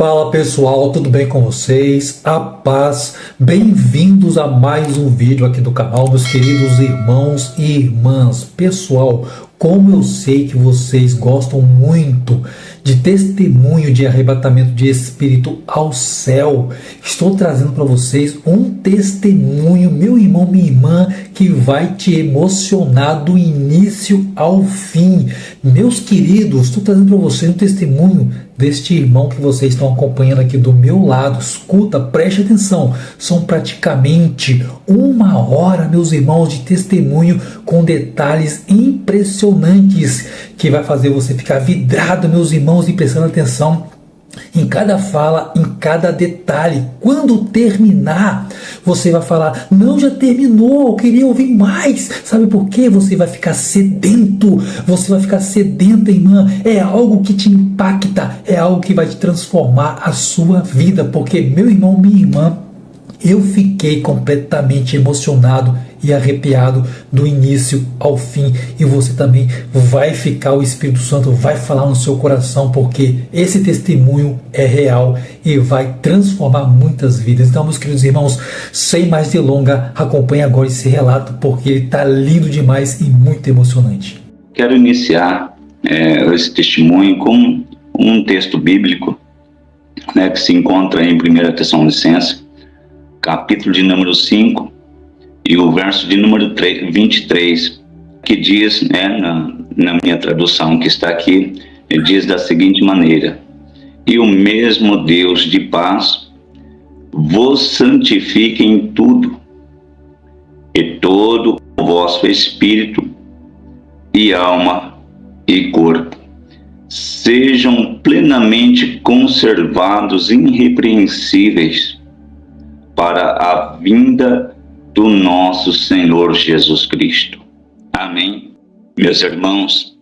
Fala pessoal, tudo bem com vocês? A paz, bem-vindos a mais um vídeo aqui do canal, meus queridos irmãos e irmãs. Pessoal, como eu sei que vocês gostam muito de testemunho de arrebatamento de espírito ao céu, estou trazendo para vocês um testemunho, meu irmão, minha irmã, que vai te emocionar do início ao fim. Meus queridos, estou trazendo para vocês um testemunho deste irmão que vocês estão acompanhando aqui do meu lado. Escuta, preste atenção, são praticamente 1 hora, meus irmãos, de testemunho com detalhes impressionantes que vai fazer você ficar vidrado, meus irmãos, e prestando atenção em cada fala, em cada detalhe. Quando terminar, você vai falar: não, já terminou, eu queria ouvir mais. Sabe por quê? Você vai ficar sedento, você vai ficar sedenta, irmã. É algo que te impacta, é algo que vai te transformar a sua vida. Porque, meu irmão, minha irmã, eu fiquei completamente emocionado e arrepiado do início ao fim, e você também vai ficar. O Espírito Santo vai falar no seu coração, porque esse testemunho é real e vai transformar muitas vidas. Então, meus queridos irmãos, sem mais delongas, acompanhe agora esse relato, porque ele está lindo demais e muito emocionante. Quero iniciar esse testemunho com um texto bíblico, que se encontra em 1 Tessalonicenses, capítulo de número 5, e o verso de número 23, que diz, na minha tradução que está aqui, ele diz da seguinte maneira: e o mesmo Deus de paz vos santifique em tudo, e todo o vosso espírito e alma e corpo sejam plenamente conservados irrepreensíveis para a vinda do nosso Senhor Jesus Cristo. Amém. Meus irmãos,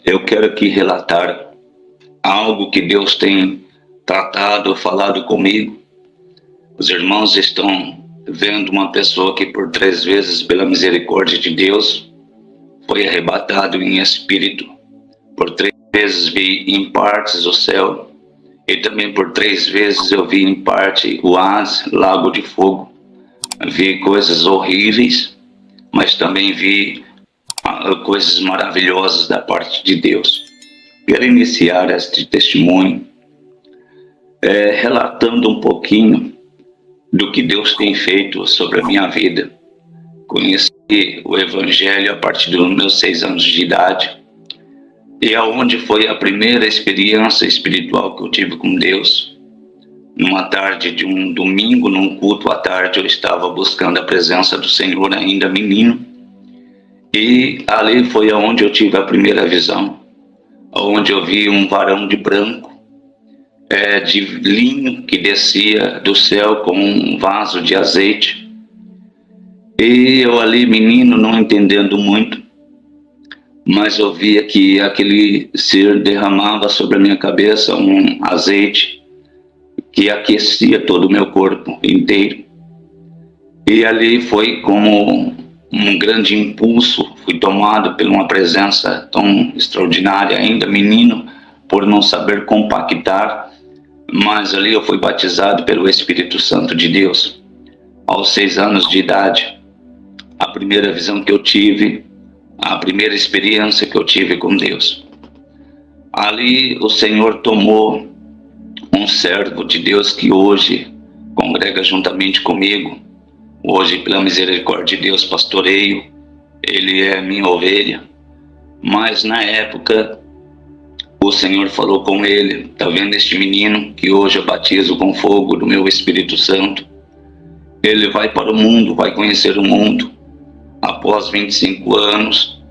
eu quero aqui relatar algo que Deus tem tratado, falado comigo. Os irmãos estão vendo uma pessoa que por 3 vezes, pela misericórdia de Deus, foi arrebatado em espírito. Por 3 vezes vi em partes o céu, e também por 3 vezes eu vi em parte o Hades, lago de fogo. Vi coisas horríveis, mas também vi coisas maravilhosas da parte de Deus. Quero iniciar este testemunho relatando um pouquinho do que Deus tem feito sobre a minha vida. Conheci o Evangelho a partir dos meus 6 anos de idade, e aonde foi a primeira experiência espiritual que eu tive com Deus. Numa tarde de um domingo, num culto à tarde, eu estava buscando a presença do Senhor, ainda menino, e ali foi aonde eu tive a primeira visão, onde eu vi um varão de branco, de linho, que descia do céu com um vaso de azeite. E eu ali, menino, não entendendo muito, mas eu via que aquele ser derramava sobre a minha cabeça um azeite que aquecia todo o meu corpo inteiro. E ali foi como um grande impulso, fui tomado por uma presença tão extraordinária, ainda menino, por não saber compactar, mas ali eu fui batizado pelo Espírito Santo de Deus. Aos 6 anos de idade, a primeira visão que eu tive, a primeira experiência que eu tive com Deus. Ali o Senhor tomou um servo de Deus que hoje congrega juntamente comigo. Hoje, pela misericórdia de Deus, pastoreio. Ele é minha ovelha. Mas na época, o Senhor falou com ele: tá vendo este menino que hoje eu batizo com fogo do meu Espírito Santo? Ele vai para o mundo, vai conhecer o mundo. Após 25 anos,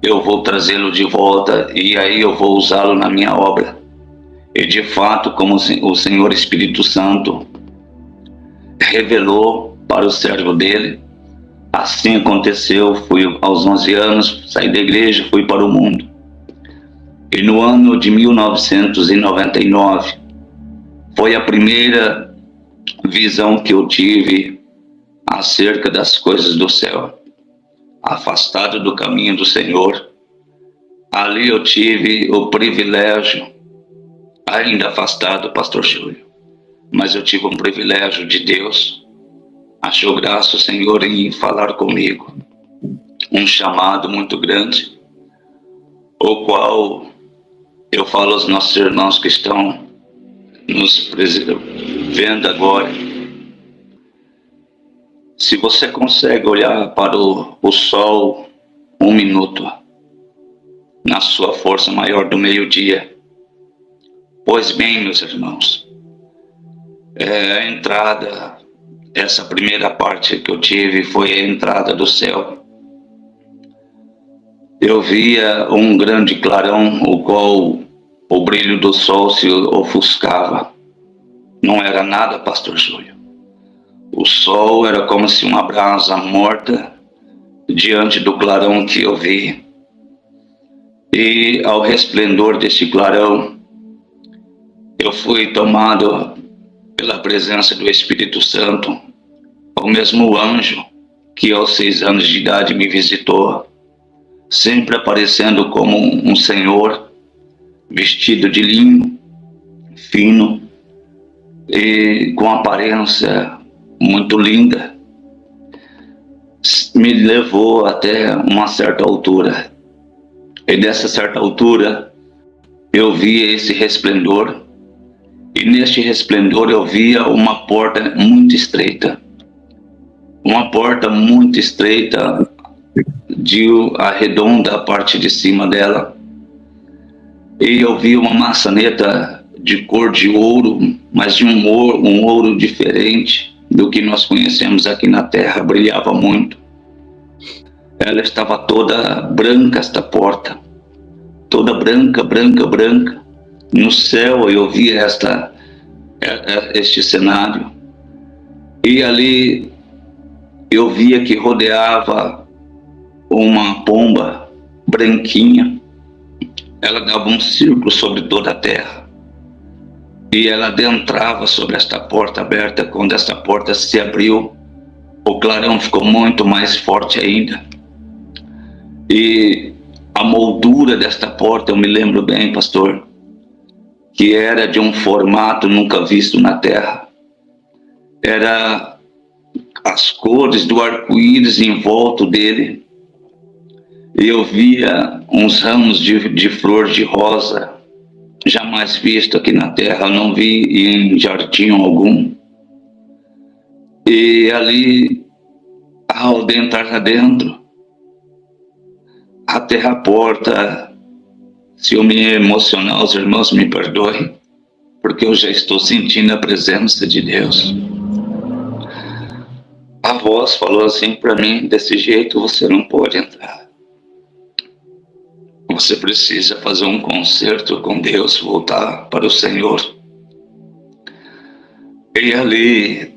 eu vou trazê-lo de volta, e aí eu vou usá-lo na minha obra. E de fato, como o Senhor Espírito Santo revelou para o servo dele, assim aconteceu. Fui aos 11 anos, saí da igreja, fui para o mundo. E no ano de 1999, foi a primeira visão que eu tive acerca das coisas do céu. Afastado do caminho do Senhor, ali eu tive o privilégio ainda afastado, pastor Júlio, mas eu tive um privilégio de Deus. Achou graça o Senhor em falar comigo, um chamado muito grande, o qual eu falo aos nossos irmãos que estão nos vendo agora. Se você consegue olhar para o sol 1 minuto, na sua força maior do meio-dia, pois bem, meus irmãos, a entrada, essa primeira parte que eu tive foi a entrada do céu. Eu via um grande clarão, o qual o brilho do sol se ofuscava. Não era nada, pastor Júlio. O sol era como se uma brasa morta diante do clarão que eu vi. E ao resplendor desse clarão, eu fui tomado pela presença do Espírito Santo, o mesmo anjo que aos 6 anos de idade me visitou, sempre aparecendo como um senhor, vestido de linho, fino, e com aparência muito linda. Me levou até uma certa altura, e dessa certa altura eu via esse resplendor, e neste resplendor eu via uma porta muito estreita, de arredonda a parte de cima dela, e eu vi uma maçaneta de cor de ouro, mas de um ouro diferente do que nós conhecemos aqui na terra, brilhava muito. Ela estava toda branca, esta porta, toda branca. No céu eu via este cenário, e ali eu via que rodeava uma pomba branquinha. Ela dava um círculo sobre toda a terra, e ela adentrava sobre esta porta aberta. Quando esta porta se abriu, o clarão ficou muito mais forte ainda, e a moldura desta porta, eu me lembro bem, pastor, que era de um formato nunca visto na terra. Era as cores do arco-íris em volta dele, e eu via uns ramos de flor de rosa, jamais visto aqui na terra, não vi em jardim algum. E ali, ao entrar dentro, até a porta, se eu me emocionar, os irmãos me perdoem, porque eu já estou sentindo a presença de Deus. A voz falou assim para mim: desse jeito você não pode entrar. Você precisa fazer um concerto com Deus, voltar para o Senhor. E ali,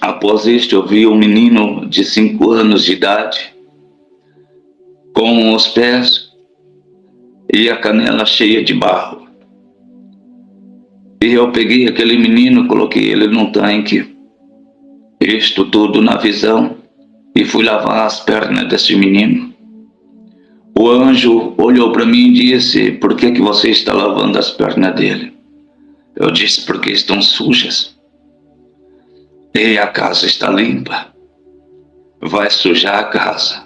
após isto, eu vi um menino de 5 anos de idade, com os pés e a canela cheia de barro. E eu peguei aquele menino, coloquei ele num tanque, isto tudo na visão, e fui lavar as pernas desse menino. O anjo olhou para mim e disse: por que você está lavando as pernas dele? Eu disse: porque estão sujas. E a casa está limpa. Vai sujar a casa.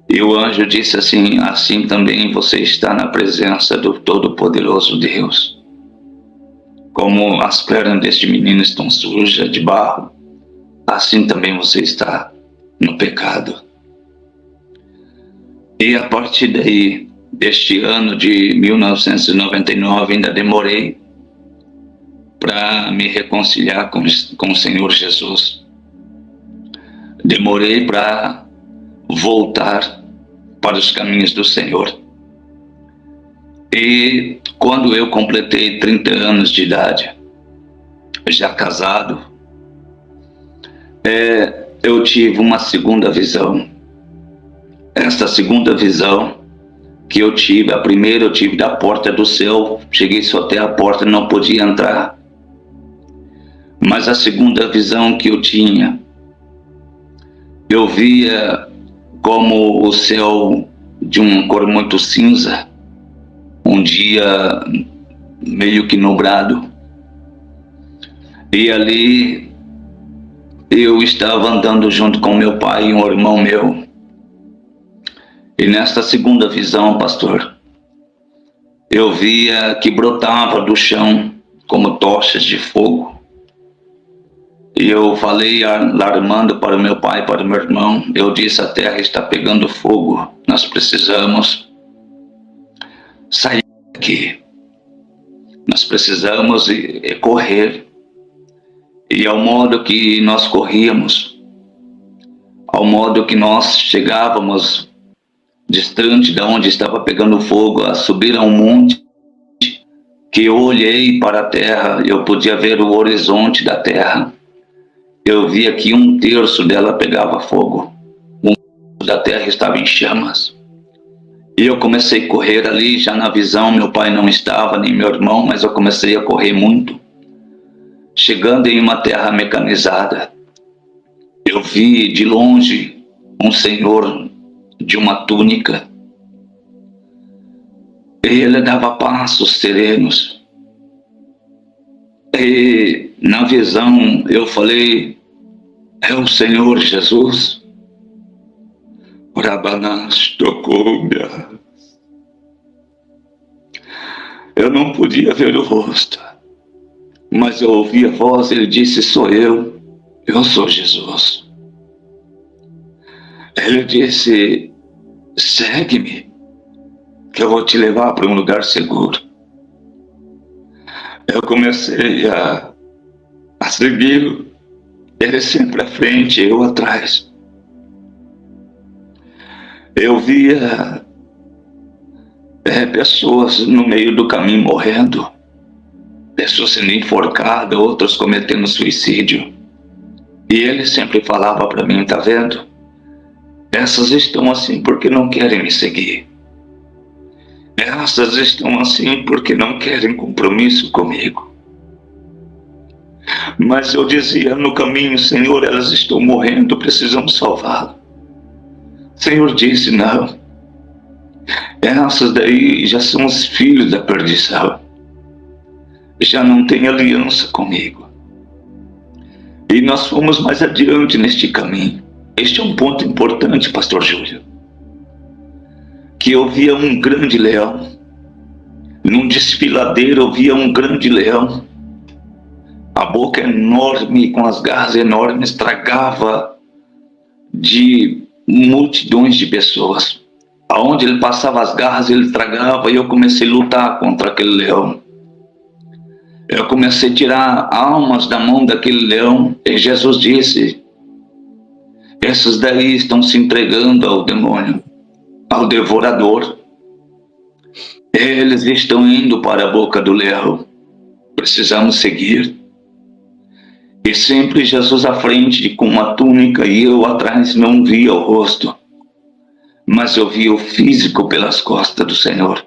E o anjo disse assim: assim também você está na presença do Todo-Poderoso Deus. Como as pernas deste menino estão sujas de barro, assim também você está no pecado. E a partir daí, deste ano de 1999, ainda demorei para me reconciliar com o Senhor Jesus. Demorei para voltar para os caminhos do Senhor. E quando eu completei 30 anos de idade, já casado, eu tive uma segunda visão. Esta segunda visão que eu tive, a primeira eu tive da porta do céu, cheguei só até a porta, não podia entrar. Mas a segunda visão que eu tinha, eu via como o céu de uma cor muito cinza, um dia meio que nublado. E ali eu estava andando junto com meu pai e um irmão meu. E nesta segunda visão, pastor, eu via que brotava do chão como tochas de fogo. E eu falei alarmando para meu pai e para meu irmão, eu disse: a terra está pegando fogo, nós precisamos sair daqui. Nós precisamos correr. E ao modo que nós corríamos, ao modo que nós chegávamos distante de onde estava pegando fogo, a subir a um monte, que eu olhei para a terra, eu podia ver o horizonte da terra. Eu via que 1/3 dela pegava fogo. 1/3 da terra estava em chamas. E eu comecei a correr ali, já na visão, meu pai não estava, nem meu irmão, mas eu comecei a correr muito. Chegando em uma terra mecanizada, eu vi de longe um senhor de uma túnica. E ele dava passos serenos. E na visão eu falei: é o Senhor Jesus. Rabanás tocou-me. Eu não podia ver o rosto, mas eu ouvi a voz. Ele disse: sou eu sou Jesus. Ele disse: segue-me, que eu vou te levar para um lugar seguro. Eu comecei a segui-lo, ele sempre à frente, eu atrás. Eu via pessoas no meio do caminho morrendo, pessoas sendo enforcadas, outros cometendo suicídio. E ele sempre falava para mim: tá vendo? Essas estão assim porque não querem me seguir. Essas estão assim porque não querem compromisso comigo. Mas eu dizia no caminho: Senhor, elas estão morrendo, precisamos salvá-las. O Senhor disse: não, essas daí já são os filhos da perdição, já não têm aliança comigo. E nós fomos mais adiante neste caminho. Este é um ponto importante, pastor Júlio, que eu via um grande leão. Num desfiladeiro eu via um grande leão, a boca enorme, com as garras enormes, tragava de multidões de pessoas. Aonde ele passava as garras, ele tragava, e eu comecei a lutar contra aquele leão. Eu comecei a tirar almas da mão daquele leão, e Jesus disse: essas daí estão se entregando ao demônio, ao devorador. Eles estão indo para a boca do leão. Precisamos seguir. E sempre Jesus à frente com uma túnica e eu atrás. Não via o rosto, mas eu via o físico pelas costas do Senhor.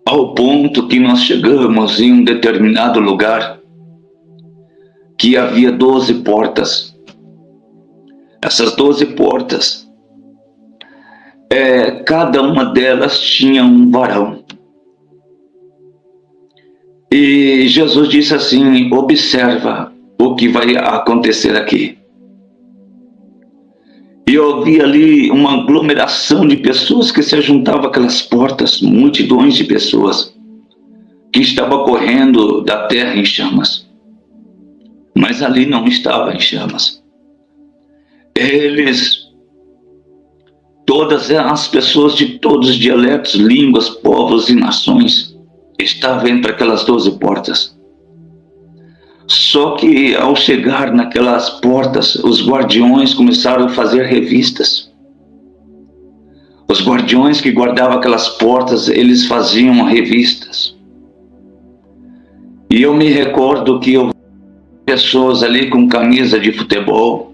Ao ponto que nós chegamos em um determinado lugar que havia 12 portas. Essas 12 portas, cada uma delas tinha um varão. E Jesus disse assim: observa o que vai acontecer aqui. E eu vi ali uma aglomeração de pessoas que se ajuntavam àquelas portas, multidões de pessoas que estavam correndo da terra em chamas. Mas ali não estava em chamas. Todas as pessoas de todos os dialetos, línguas, povos e nações estavam entre aquelas 12 portas. Só que ao chegar naquelas portas, os guardiões começaram a fazer revistas. Os guardiões que guardavam aquelas portas, eles faziam revistas. E eu me recordo que eu vi pessoas ali com camisa de futebol,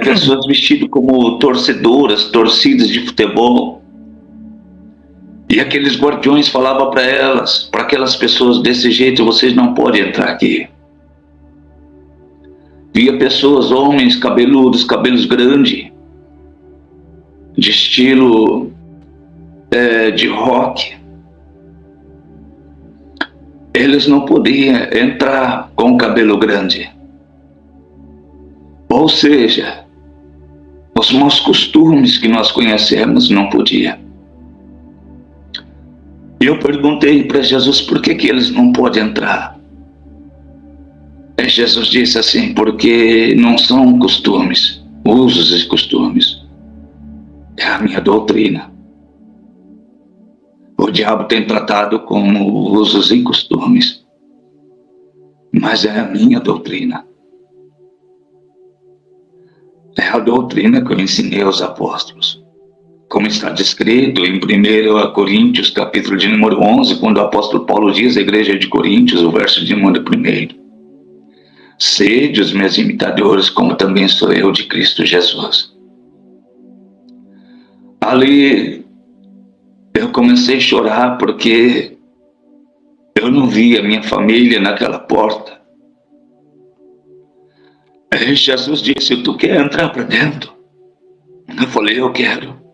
pessoas vestidas como torcidas de futebol. E aqueles guardiões falavam para elas, para aquelas pessoas: desse jeito vocês não podem entrar aqui. Via pessoas, homens cabeludos, cabelos grandes, de estilo de rock, eles não podiam entrar com o cabelo grande. Ou seja, os maus costumes que nós conhecemos não podiam. E eu perguntei para Jesus por que eles não podem entrar. E Jesus disse assim: porque não são costumes, usos e costumes. É a minha doutrina. O diabo tem tratado como usos e costumes, mas é a minha doutrina. É a doutrina que eu ensinei aos apóstolos. Como está descrito em 1 Coríntios, capítulo de número 11, quando o apóstolo Paulo diz à igreja de Coríntios, o verso de número 1: sede os meus imitadores, como também sou eu de Cristo Jesus. Ali eu comecei a chorar porque eu não via minha família naquela porta. Aí Jesus disse: tu quer entrar para dentro? Eu falei: eu quero.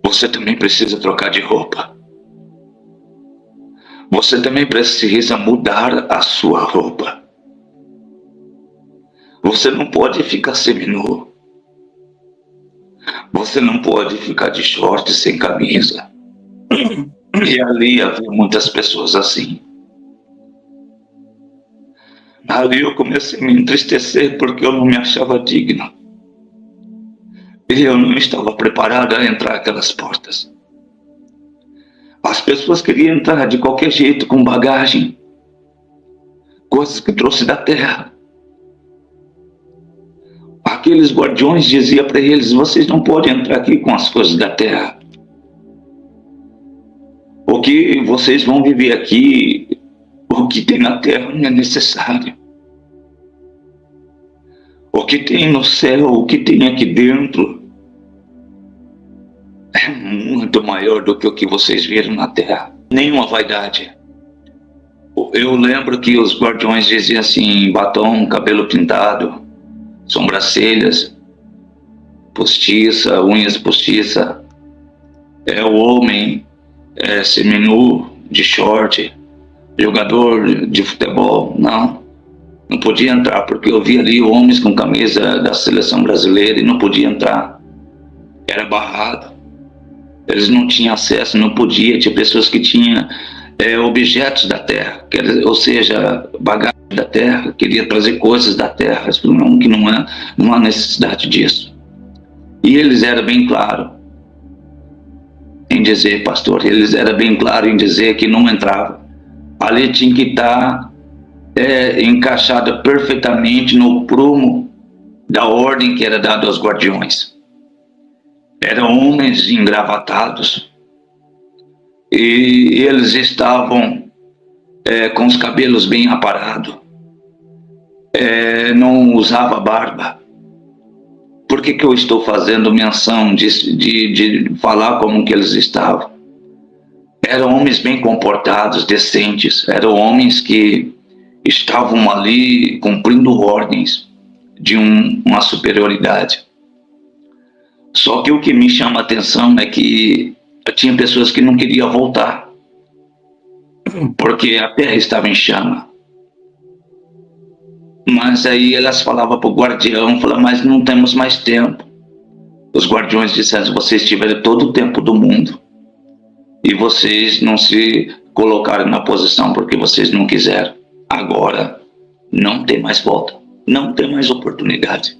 Você também precisa trocar de roupa. Você também precisa mudar a sua roupa. Você não pode ficar seminu. Você não pode ficar de short sem camisa. E ali havia muitas pessoas assim. Ali eu comecei a me entristecer porque eu não me achava digno. E eu não estava preparado a entrar aquelas portas. As pessoas queriam entrar de qualquer jeito, com bagagem, coisas que trouxe da terra. Aqueles guardiões diziam para eles: vocês não podem entrar aqui com as coisas da terra. O que vocês vão viver aqui, o que tem na terra não é necessário. O que tem no céu, o que tem aqui dentro, é muito maior do que o que vocês viram na terra. Nenhuma vaidade. Eu lembro que os guardiões diziam assim: batom, cabelo pintado, sobrancelhas postiça, unhas postiça. É o homem seminu, de short, jogador de futebol. Não podia entrar, porque eu via ali homens com camisa da seleção brasileira e não podia entrar. Era barrado. Eles não tinham acesso, não podia. Tinha pessoas que tinham objetos da terra, ou seja, bagagem da terra, queria trazer coisas da terra, que não há necessidade disso. E eles eram bem claros em dizer, pastor, eles eram bem claros em dizer que não entrava. Ali tinha que estar encaixada perfeitamente no prumo da ordem que era dada aos guardiões. Eram homens engravatados e eles estavam com os cabelos bem aparados, não usava barba. Por que eu estou fazendo menção de falar como que eles estavam? Eram homens bem comportados, decentes, eram homens que estavam ali cumprindo ordens de uma superioridade. Só que o que me chama a atenção é que tinha pessoas que não queriam voltar, porque a terra estava em chama. Mas aí elas falavam para o guardião, mas não temos mais tempo. Os guardiões disseram: vocês tiveram todo o tempo do mundo e vocês não se colocaram na posição porque vocês não quiseram. Agora não tem mais volta, não tem mais oportunidade.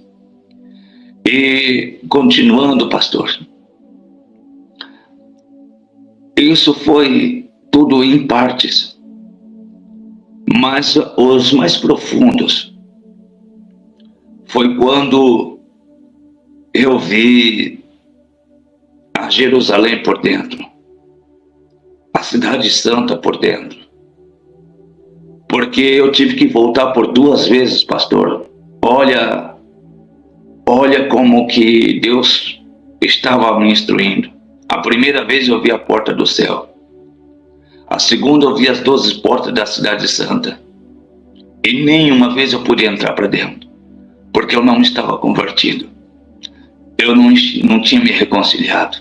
E continuando, pastor, isso foi tudo em partes, mas os mais profundos foi quando eu vi a Jerusalém por dentro, a cidade santa por dentro, porque eu tive que voltar por 2 vezes, pastor. Olha como que Deus estava me instruindo. A primeira vez eu vi a porta do céu. A segunda eu vi as 12 portas da cidade santa. E nenhuma vez eu pude entrar para dentro, porque eu não estava convertido. Eu não tinha me reconciliado.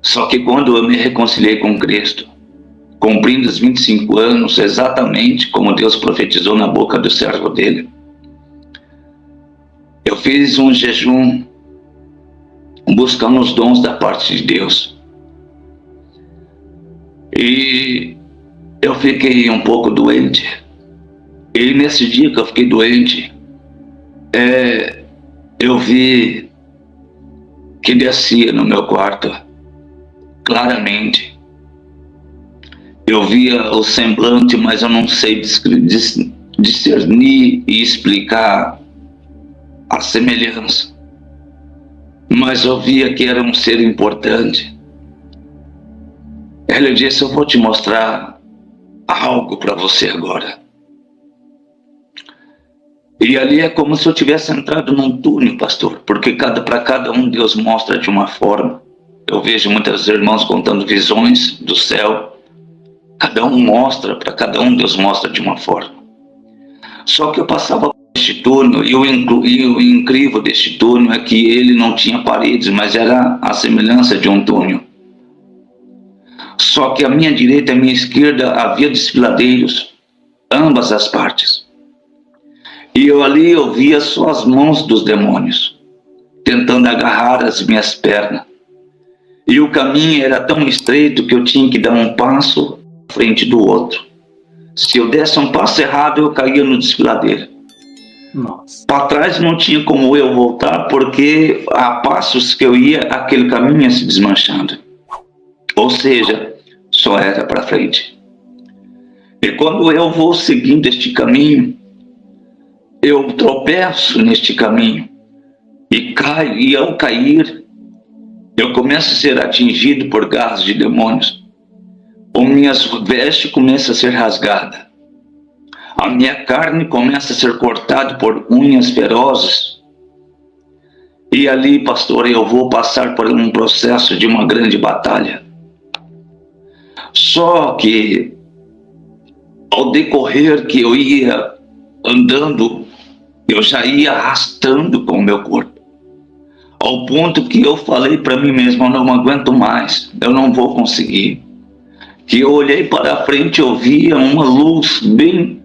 Só que quando eu me reconciliei com Cristo, cumprindo os 25 anos, exatamente como Deus profetizou na boca do servo dele, eu fiz um jejum buscando os dons da parte de Deus. E eu fiquei um pouco doente. E nesse dia que eu fiquei doente, eu vi que descia no meu quarto, claramente. Eu via o semblante, mas eu não sei discernir e explicar a semelhança. Mas eu via que era um ser importante. Ele disse: eu vou te mostrar algo para você agora. E ali é como se eu tivesse entrado num túnel, pastor, porque para cada um Deus mostra de uma forma. Eu vejo muitos irmãos contando visões do céu. Cada um mostra, para cada um Deus mostra de uma forma. Só que eu passava por este túnel, e o incrível deste túnel é que ele não tinha paredes, mas era a semelhança de um túnel. Só que à minha direita e à minha esquerda havia desfiladeiros, ambas as partes. E eu ali via só as mãos dos demônios, tentando agarrar as minhas pernas. E o caminho era tão estreito que eu tinha que dar um passo à frente do outro. Se eu desse um passo errado, eu caía no desfiladeiro. Para trás não tinha como eu voltar, porque a passos que eu ia, aquele caminho ia se desmanchando. Ou seja, só era para frente. E quando eu vou seguindo este caminho, eu tropeço neste caminho e caio, e ao cair, eu começo a ser atingido por garras de demônios. As minhas vestes começam a ser rasgadas. A minha carne começa a ser cortada por unhas ferozes. E ali, pastor, eu vou passar por um processo de uma grande batalha. Só que, ao decorrer que eu ia andando, eu já ia arrastando com o meu corpo. Ao ponto que eu falei para mim mesmo: eu não aguento mais, eu não vou conseguir. Que eu olhei para a frente e eu via uma luz bem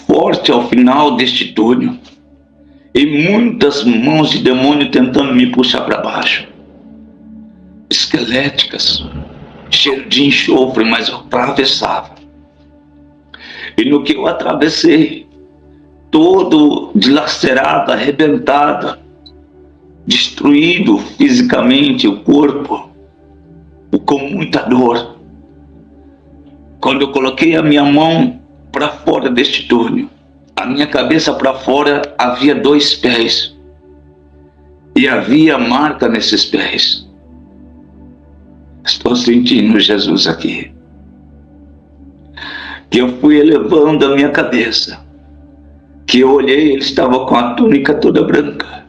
forte ao final deste túnel. E muitas mãos de demônio tentando me puxar para baixo. Esqueléticas, cheiro de enxofre, mas eu atravessava. E no que eu atravessei, todo dilacerado, arrebentado, destruído fisicamente o corpo, com muita dor. Quando eu coloquei a minha mão para fora deste túnel, a minha cabeça para fora, havia 2 pés. E havia marca nesses pés. Estou sentindo Jesus aqui. Que eu fui elevando a minha cabeça. Que eu olhei, ele estava com a túnica toda branca,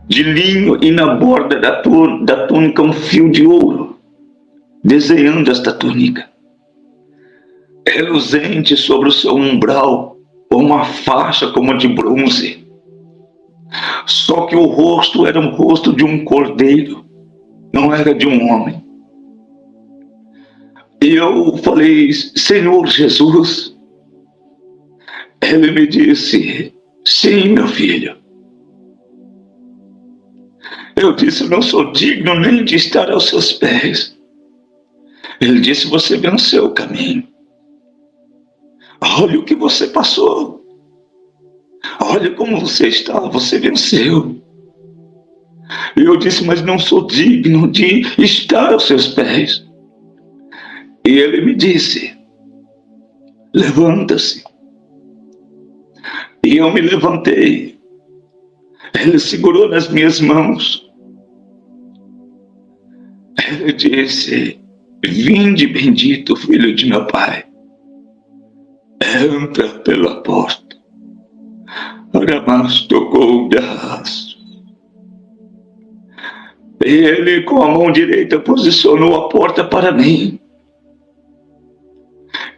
de linho, e na borda da túnica um fio de ouro, desenhando esta túnica. Reluzente sobre o seu umbral, uma faixa como de bronze. Só que o rosto era o rosto de um cordeiro, não era de um homem. E eu falei: Senhor Jesus. Ele me disse: sim, meu filho. Eu disse: eu não sou digno nem de estar aos seus pés. Ele disse: você venceu o caminho. Olha o que você passou. Olha como você está, você venceu. E eu disse: mas não sou digno de estar aos seus pés. E ele me disse: levanta-se. E eu me levantei. Ele segurou nas minhas mãos. Ele disse: vinde, bendito filho de meu pai. Entra pela porta. Aramas tocou o braço. E ele, com a mão direita, posicionou a porta para mim.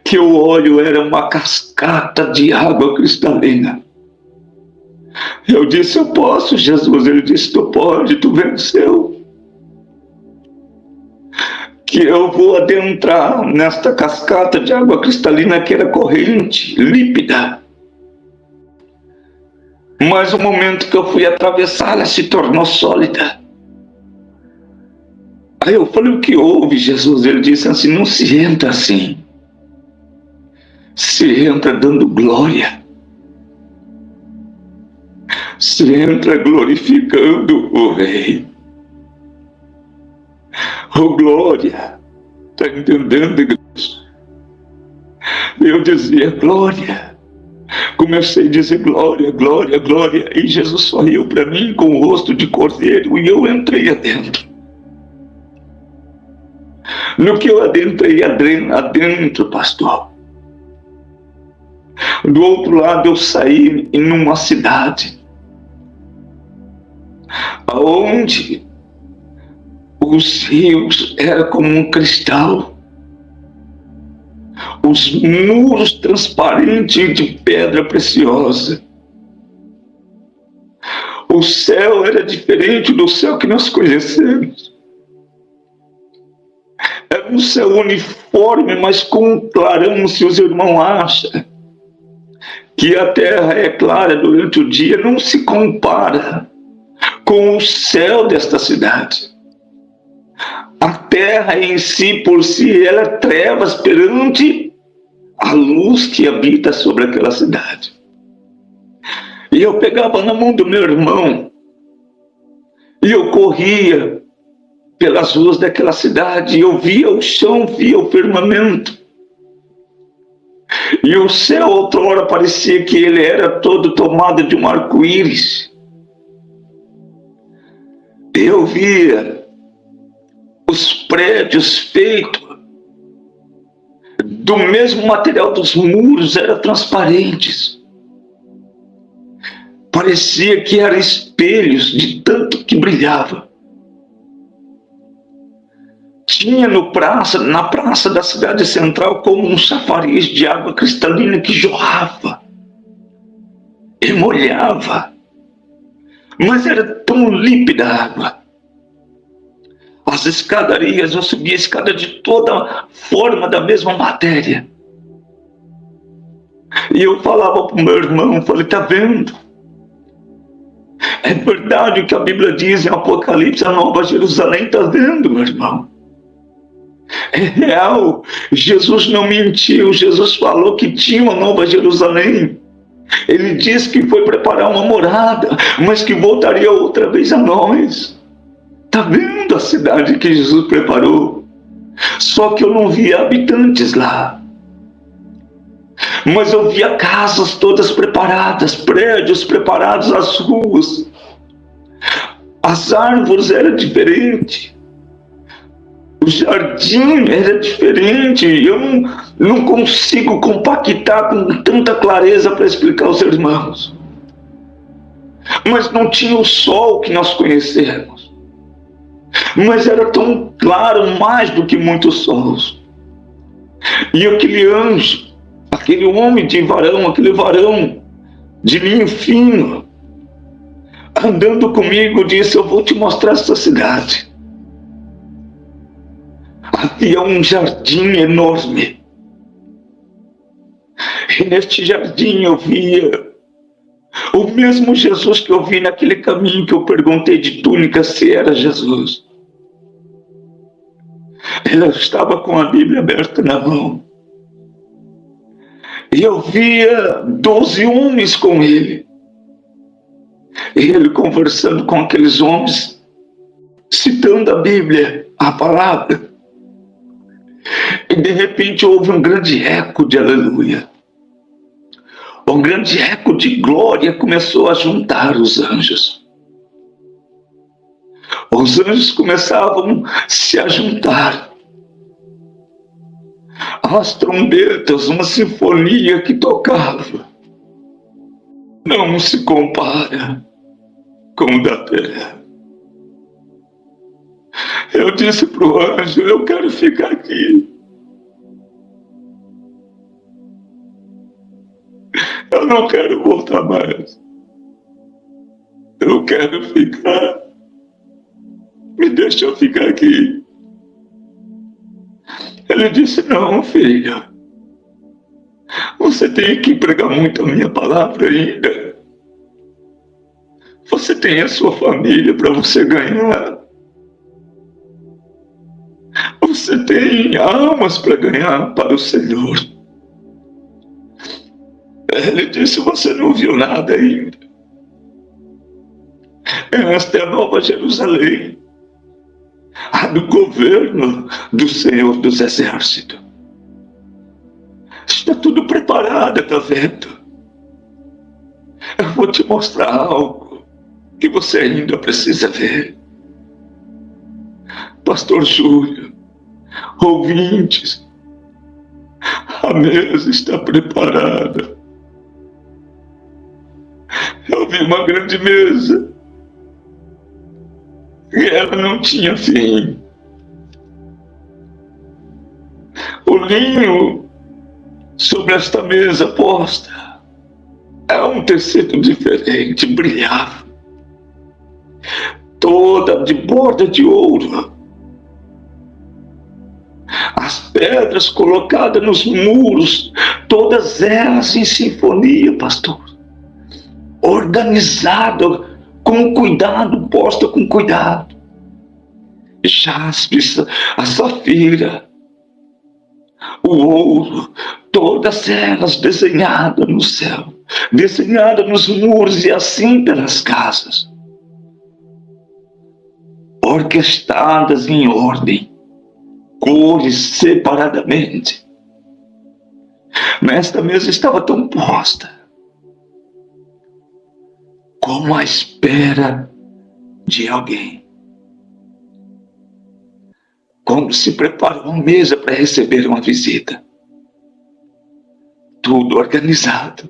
Que o olho era uma cascata de água cristalina. Eu disse: eu posso, Jesus. Ele disse: tu pode, tu venceu. que eu vou adentrar nesta cascata de água cristalina que era corrente, límpida. Mas o momento que eu fui atravessar, ela se tornou sólida. Aí eu falei, o que houve, Jesus? Ele disse assim, não se entra assim. Se entra dando glória. Se entra glorificando o Rei. Oh, glória. Está entendendo, igreja? Eu dizia, glória. Comecei a dizer glória, glória, glória. E Jesus sorriu para mim com o rosto de cordeiro e eu entrei adentro. No que eu adentrei adentro, pastor, do outro lado eu saí em uma cidade onde os rios eram como um cristal, os muros transparentes de pedra preciosa. O céu era diferente do céu que nós conhecemos. Era um céu uniforme, mas com um clarão. Se os irmãos acham que a terra é clara durante o dia, não se compara com o céu desta cidade. A terra em si, por si, ela é trevas perante a luz que habita sobre aquela cidade. E eu pegava na mão do meu irmão e eu corria pelas ruas daquela cidade, e eu via o chão, via o firmamento. E o céu, outrora, parecia que ele era todo tomado de um arco-íris. Eu via os prédios feitos do mesmo material dos muros, eram transparentes. Parecia que eram espelhos de tanto que brilhava. Tinha na praça da cidade central como um chafariz de água cristalina que jorrava e molhava, mas era tão límpida a água. As escadarias, eu subia a escada de toda forma da mesma matéria. E eu falava para o meu irmão, falei, tá vendo? É verdade o que a Bíblia diz em Apocalipse, a Nova Jerusalém, tá vendo, meu irmão? É real, Jesus não mentiu, Jesus falou que tinha uma Nova Jerusalém. Ele disse que foi preparar uma morada, mas que voltaria outra vez a nós. Está vendo a cidade que Jesus preparou? Só que eu não via habitantes lá. Mas eu via casas todas preparadas, prédios preparados, as ruas. As árvores eram diferentes. O jardim era diferente. Eu não consigo compactar com tanta clareza para explicar aos irmãos. Mas não tinha o sol que nós conhecemos. Mas era tão claro, mais do que muitos sols. E aquele anjo, aquele homem de varão, aquele varão de linho fino, andando comigo, disse, eu vou te mostrar essa cidade. Havia um jardim enorme. E neste jardim eu via o mesmo Jesus que eu vi naquele caminho que eu perguntei de túnica se era Jesus. Ele estava com a Bíblia aberta na mão. E eu via 12 homens com ele. E ele conversando com aqueles homens, citando a Bíblia, a palavra. E de repente houve um grande eco de aleluia. Um grande eco de glória começou a juntar os anjos. Os anjos começavam a se ajuntar. As trombetas, uma sinfonia que tocava. Não se compara com o da terra. Eu disse para o anjo, eu quero ficar aqui. Eu não quero voltar mais. Eu quero ficar. Me deixa eu ficar aqui. Ele disse: não, filha, você tem que pregar muito a minha palavra ainda. Você tem a sua família para você ganhar. Você tem almas para ganhar para o Senhor. Ele disse: você não viu nada ainda. Esta é a Nova Jerusalém, a do governo do Senhor dos Exércitos. Está tudo preparado, está vendo? Eu vou te mostrar algo que você ainda precisa ver. Pastor Júlio, ouvintes, a mesa está preparada. Eu vi uma grande mesa e ela não tinha fim. O linho sobre esta mesa posta é um tecido diferente, brilhava, toda de borda de ouro. As pedras colocadas nos muros, todas elas em sinfonia, pastor. Organizado com cuidado, posta com cuidado. Jaspe, a safira, o ouro, todas elas desenhadas no céu, desenhadas nos muros e assim pelas casas, orquestradas em ordem, cores separadamente. Nesta mesa estava tão posta, como à espera de alguém. Quando se prepara uma mesa para receber uma visita. Tudo organizado.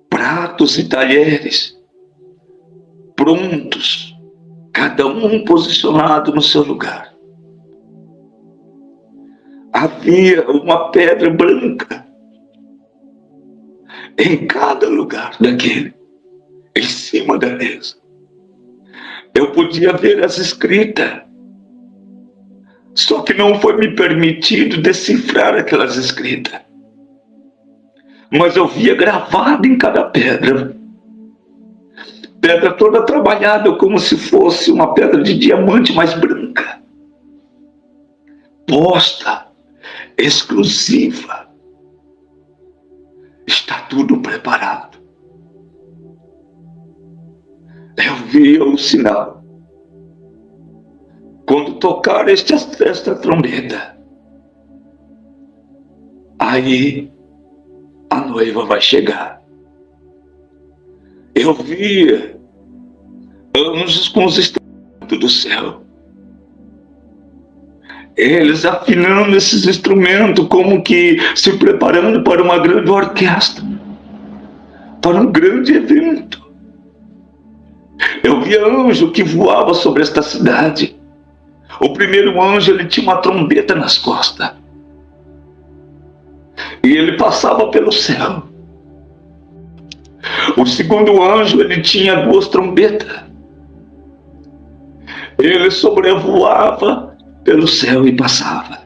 Pratos e talheres prontos, cada um posicionado no seu lugar. Havia uma pedra branca em cada lugar daquele, em cima da mesa. Eu podia ver as escritas, só que não foi me permitido decifrar aquelas escritas. Mas eu via gravado em cada pedra, pedra toda trabalhada como se fosse uma pedra de diamante, mais branca, posta, exclusiva. Está tudo preparado. Eu via o sinal. Quando tocar esta trombeta, aí a noiva vai chegar. Eu via anjos com os instrumentos do céu. Eles afinando esses instrumentos, como que se preparando para uma grande orquestra, para um grande evento. Eu via anjo que voava sobre esta cidade. O primeiro anjo, ele tinha uma trombeta nas costas. E ele passava pelo céu. O segundo anjo, ele tinha 2 trombetas. Ele sobrevoava pelo céu e passava.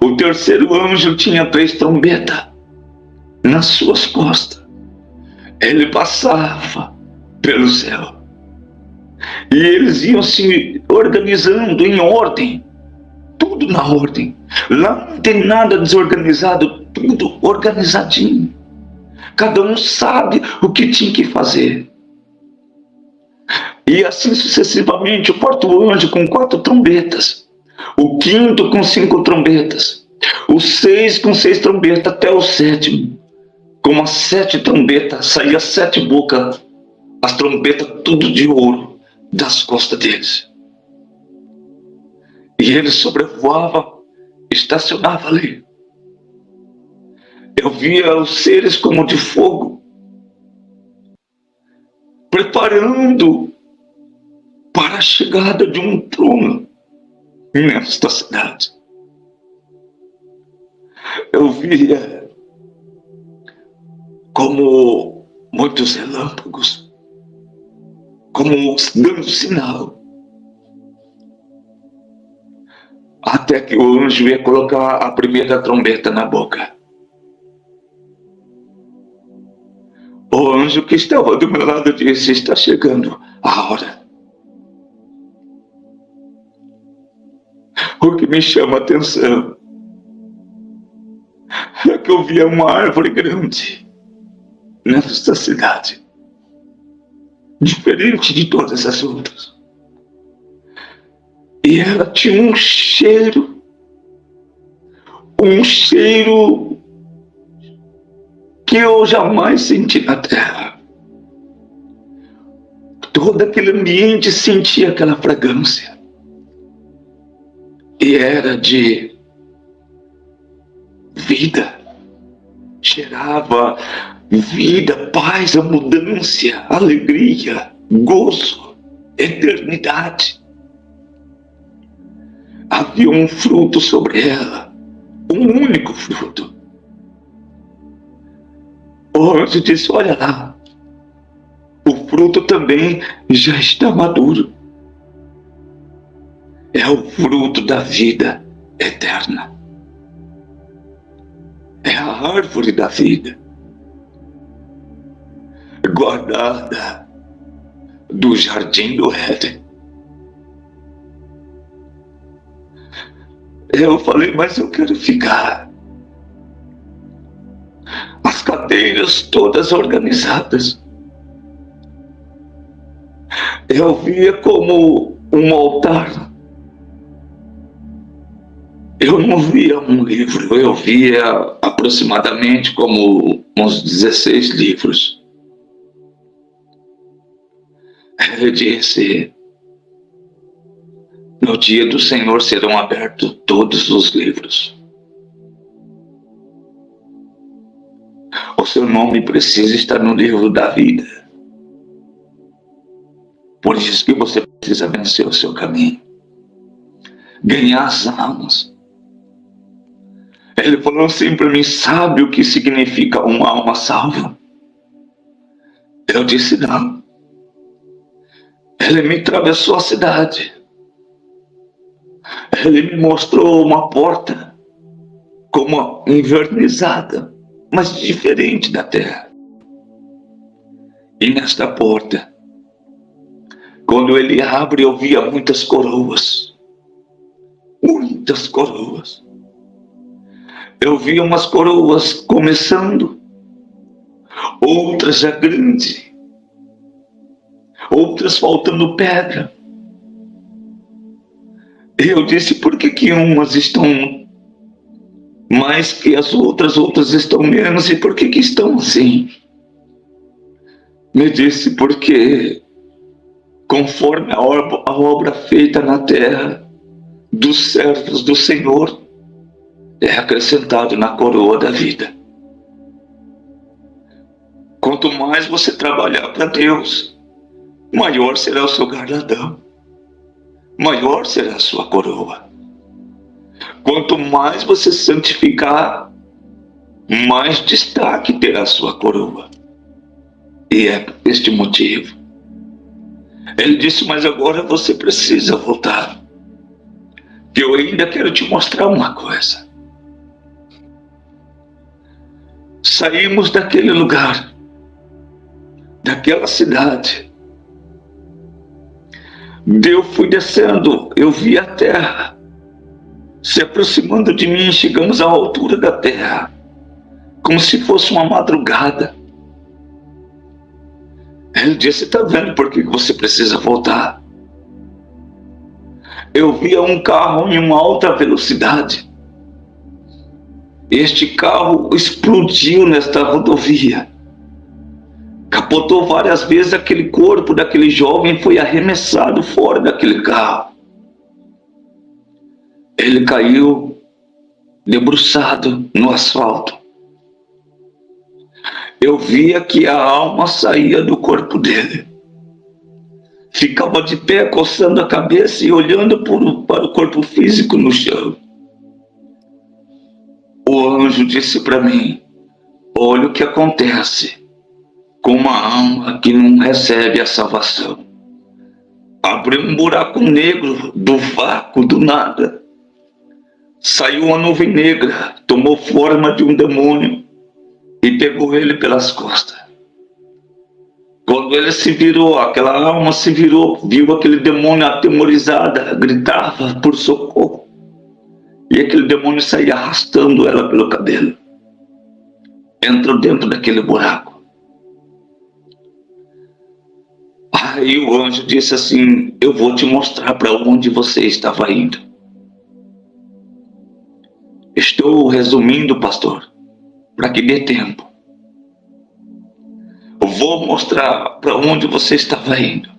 O terceiro anjo tinha 3 trombetas nas suas costas. Ele passava pelo céu. E eles iam se organizando em ordem. Tudo na ordem. Lá não tem nada desorganizado, tudo organizadinho. Cada um sabe o que tinha que fazer. E assim sucessivamente, o 4º anjo com 4 trombetas. O 5º com 5 trombetas. O 6 com 6 trombetas, até o 7º. Com as 7 trombetas, saía 7 bocas. As trombetas tudo de ouro das costas deles. E ele sobrevoava, estacionava ali. Eu via os seres como de fogo, preparando para a chegada de um trono nesta cidade. Eu via como muitos relâmpagos, como dando sinal. até que o anjo ia colocar a primeira trombeta na boca. O anjo que estava do meu lado disse: está chegando a hora. O que me chama a atenção é que eu via uma árvore grande nesta cidade, diferente de todas as outras. E ela tinha um cheiro que eu jamais senti na terra. Todo aquele ambiente sentia aquela fragrância. E era de vida. Cheirava vida, paz, abundância, alegria, gozo, eternidade. Havia um fruto sobre ela, um único fruto. O anjo disse: olha lá, o fruto também já está maduro. É o fruto da vida eterna. É a árvore da vida, guardada do jardim do Éden. Eu falei: mas eu quero ficar. As cadeiras todas organizadas. Eu via como um altar. Eu não via um livro, eu via aproximadamente como uns 16 livros. Ele disse: no dia do Senhor serão abertos todos os livros. O seu nome precisa estar no livro da vida. Por isso que você precisa vencer o seu caminho, ganhar as almas. Ele falou assim para mim: sabe o que significa uma alma salva? Eu disse: não. Ele me atravessou a cidade. Ele me mostrou uma porta como invernizada, mas diferente da terra. E nesta porta, quando ele abre, eu via muitas coroas. Muitas coroas. Eu via umas coroas começando, outras já grandes, outras faltando pedra. Eu disse: por que umas estão mais que as outras, outras estão menos, e por que estão assim? Me disse: porque conforme a obra feita na terra dos servos do Senhor, é acrescentado na coroa da vida. Quanto mais você trabalhar para Deus, maior será o seu galardão, maior será a sua coroa. Quanto mais você se santificar, mais destaque terá a sua coroa. E é por este motivo. Ele disse: mas agora você precisa voltar, que eu ainda quero te mostrar uma coisa. Saímos daquele lugar, daquela cidade. Eu fui descendo, eu vi a terra se aproximando de mim. Chegamos à altura da terra, como se fosse uma madrugada. Ele disse: está vendo por que você precisa voltar? Eu via um carro em uma alta velocidade. Este carro explodiu nesta rodovia. Capotou várias vezes. Aquele corpo daquele jovem foi arremessado fora daquele carro. Ele caiu debruçado no asfalto. Eu via que a alma saía do corpo dele. Ficava de pé, coçando a cabeça e olhando para o corpo físico no chão. O anjo disse para mim: olha o que acontece com uma alma que não recebe a salvação. Abriu um buraco negro do vácuo, do nada. saiu uma nuvem negra, tomou forma de um demônio e pegou ele pelas costas. Quando ele se virou, aquela alma se virou, viu aquele demônio atemorizada, gritava por socorro. E aquele demônio saía arrastando ela pelo cabelo. Entrou dentro daquele buraco. Aí o anjo disse assim: eu vou te mostrar para onde você estava indo. Estou resumindo, pastor, para que dê tempo. Eu vou mostrar para onde você estava indo.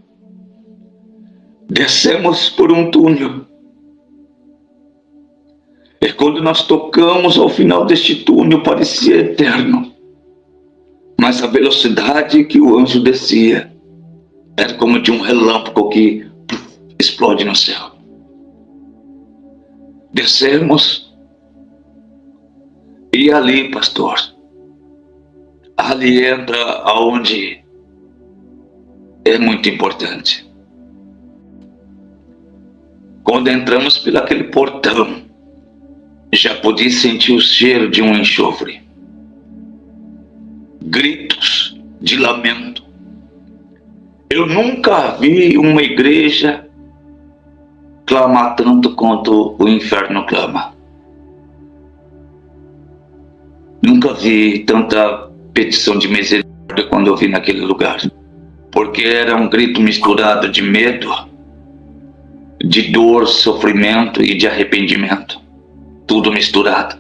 Descemos por um túnel. E quando nós tocamos ao final deste túnel, parecia eterno. Mas a velocidade que o anjo descia era como de um relâmpago que explode no céu. Descemos. E ali, pastor, ali entra aonde é muito importante. Quando entramos por aquele portão, já podia sentir o cheiro de um enxofre. Gritos de lamento. Eu nunca vi uma igreja clamar tanto quanto o inferno clama. Nunca vi tanta petição de misericórdia quando eu vi naquele lugar. Porque era um grito misturado de medo, de dor, sofrimento e de arrependimento. Tudo misturado.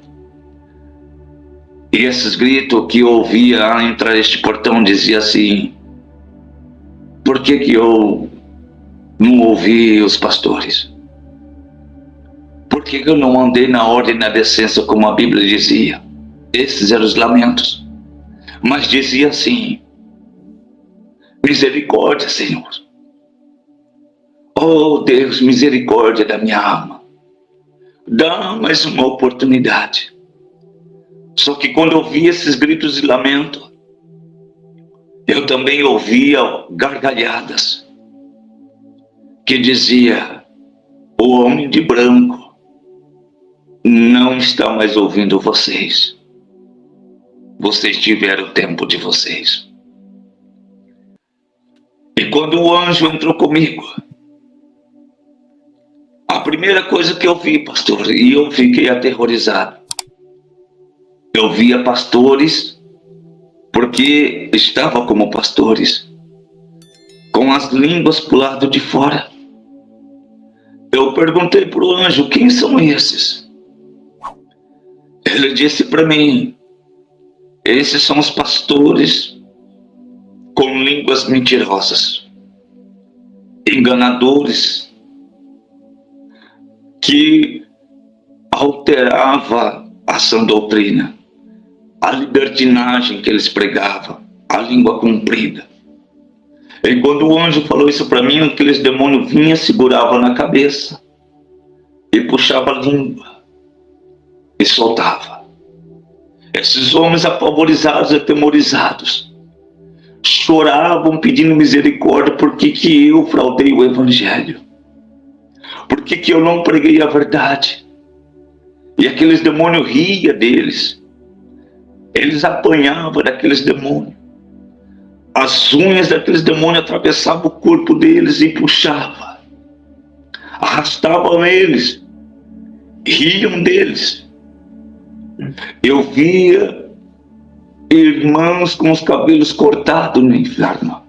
E esses gritos que eu ouvia ao entrar neste portão dizia assim: por que eu não ouvi os pastores? Por que eu não andei na ordem e na decência como a Bíblia dizia? Esses eram os lamentos. Mas dizia assim: misericórdia, Senhor. Oh Deus, misericórdia da minha alma. Dá mais uma oportunidade. Só que quando eu ouvia esses gritos de lamento, eu também ouvia gargalhadas que dizia: o homem de branco não está mais ouvindo vocês. Vocês tiveram o tempo de vocês. E quando o anjo entrou comigo, a primeira coisa que eu vi, pastor, e eu fiquei aterrorizado, eu via pastores, porque estava como pastores, com as línguas para o lado de fora. Eu perguntei para o anjo: quem são esses? Ele disse para mim: esses são os pastores com línguas mentirosas, enganadores, que alterava a sã doutrina, a libertinagem que eles pregavam, a língua comprida. E quando o anjo falou isso para mim, aqueles demônios vinham, seguravam na cabeça e puxava a língua e soltava. Esses homens apavorizados, atemorizados, choravam pedindo misericórdia. Por que eu fraudei o evangelho? Por que eu não preguei a verdade? E aqueles demônios riam deles. Eles apanhavam daqueles demônios. As unhas daqueles demônios atravessavam o corpo deles e puxavam. Arrastavam eles. Riam deles. Eu via irmãos com os cabelos cortados no inferno.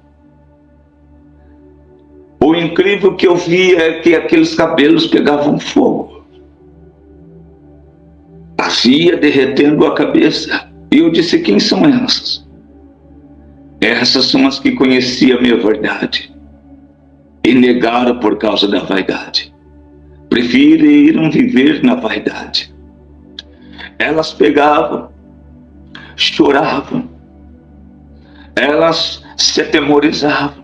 O incrível que eu via é que aqueles cabelos pegavam fogo. Ia derretendo a cabeça. E eu disse: quem são essas? Essas são as que conheciam a minha verdade e negaram por causa da vaidade. Preferiram viver na vaidade. Elas pegavam, choravam, elas se atemorizavam.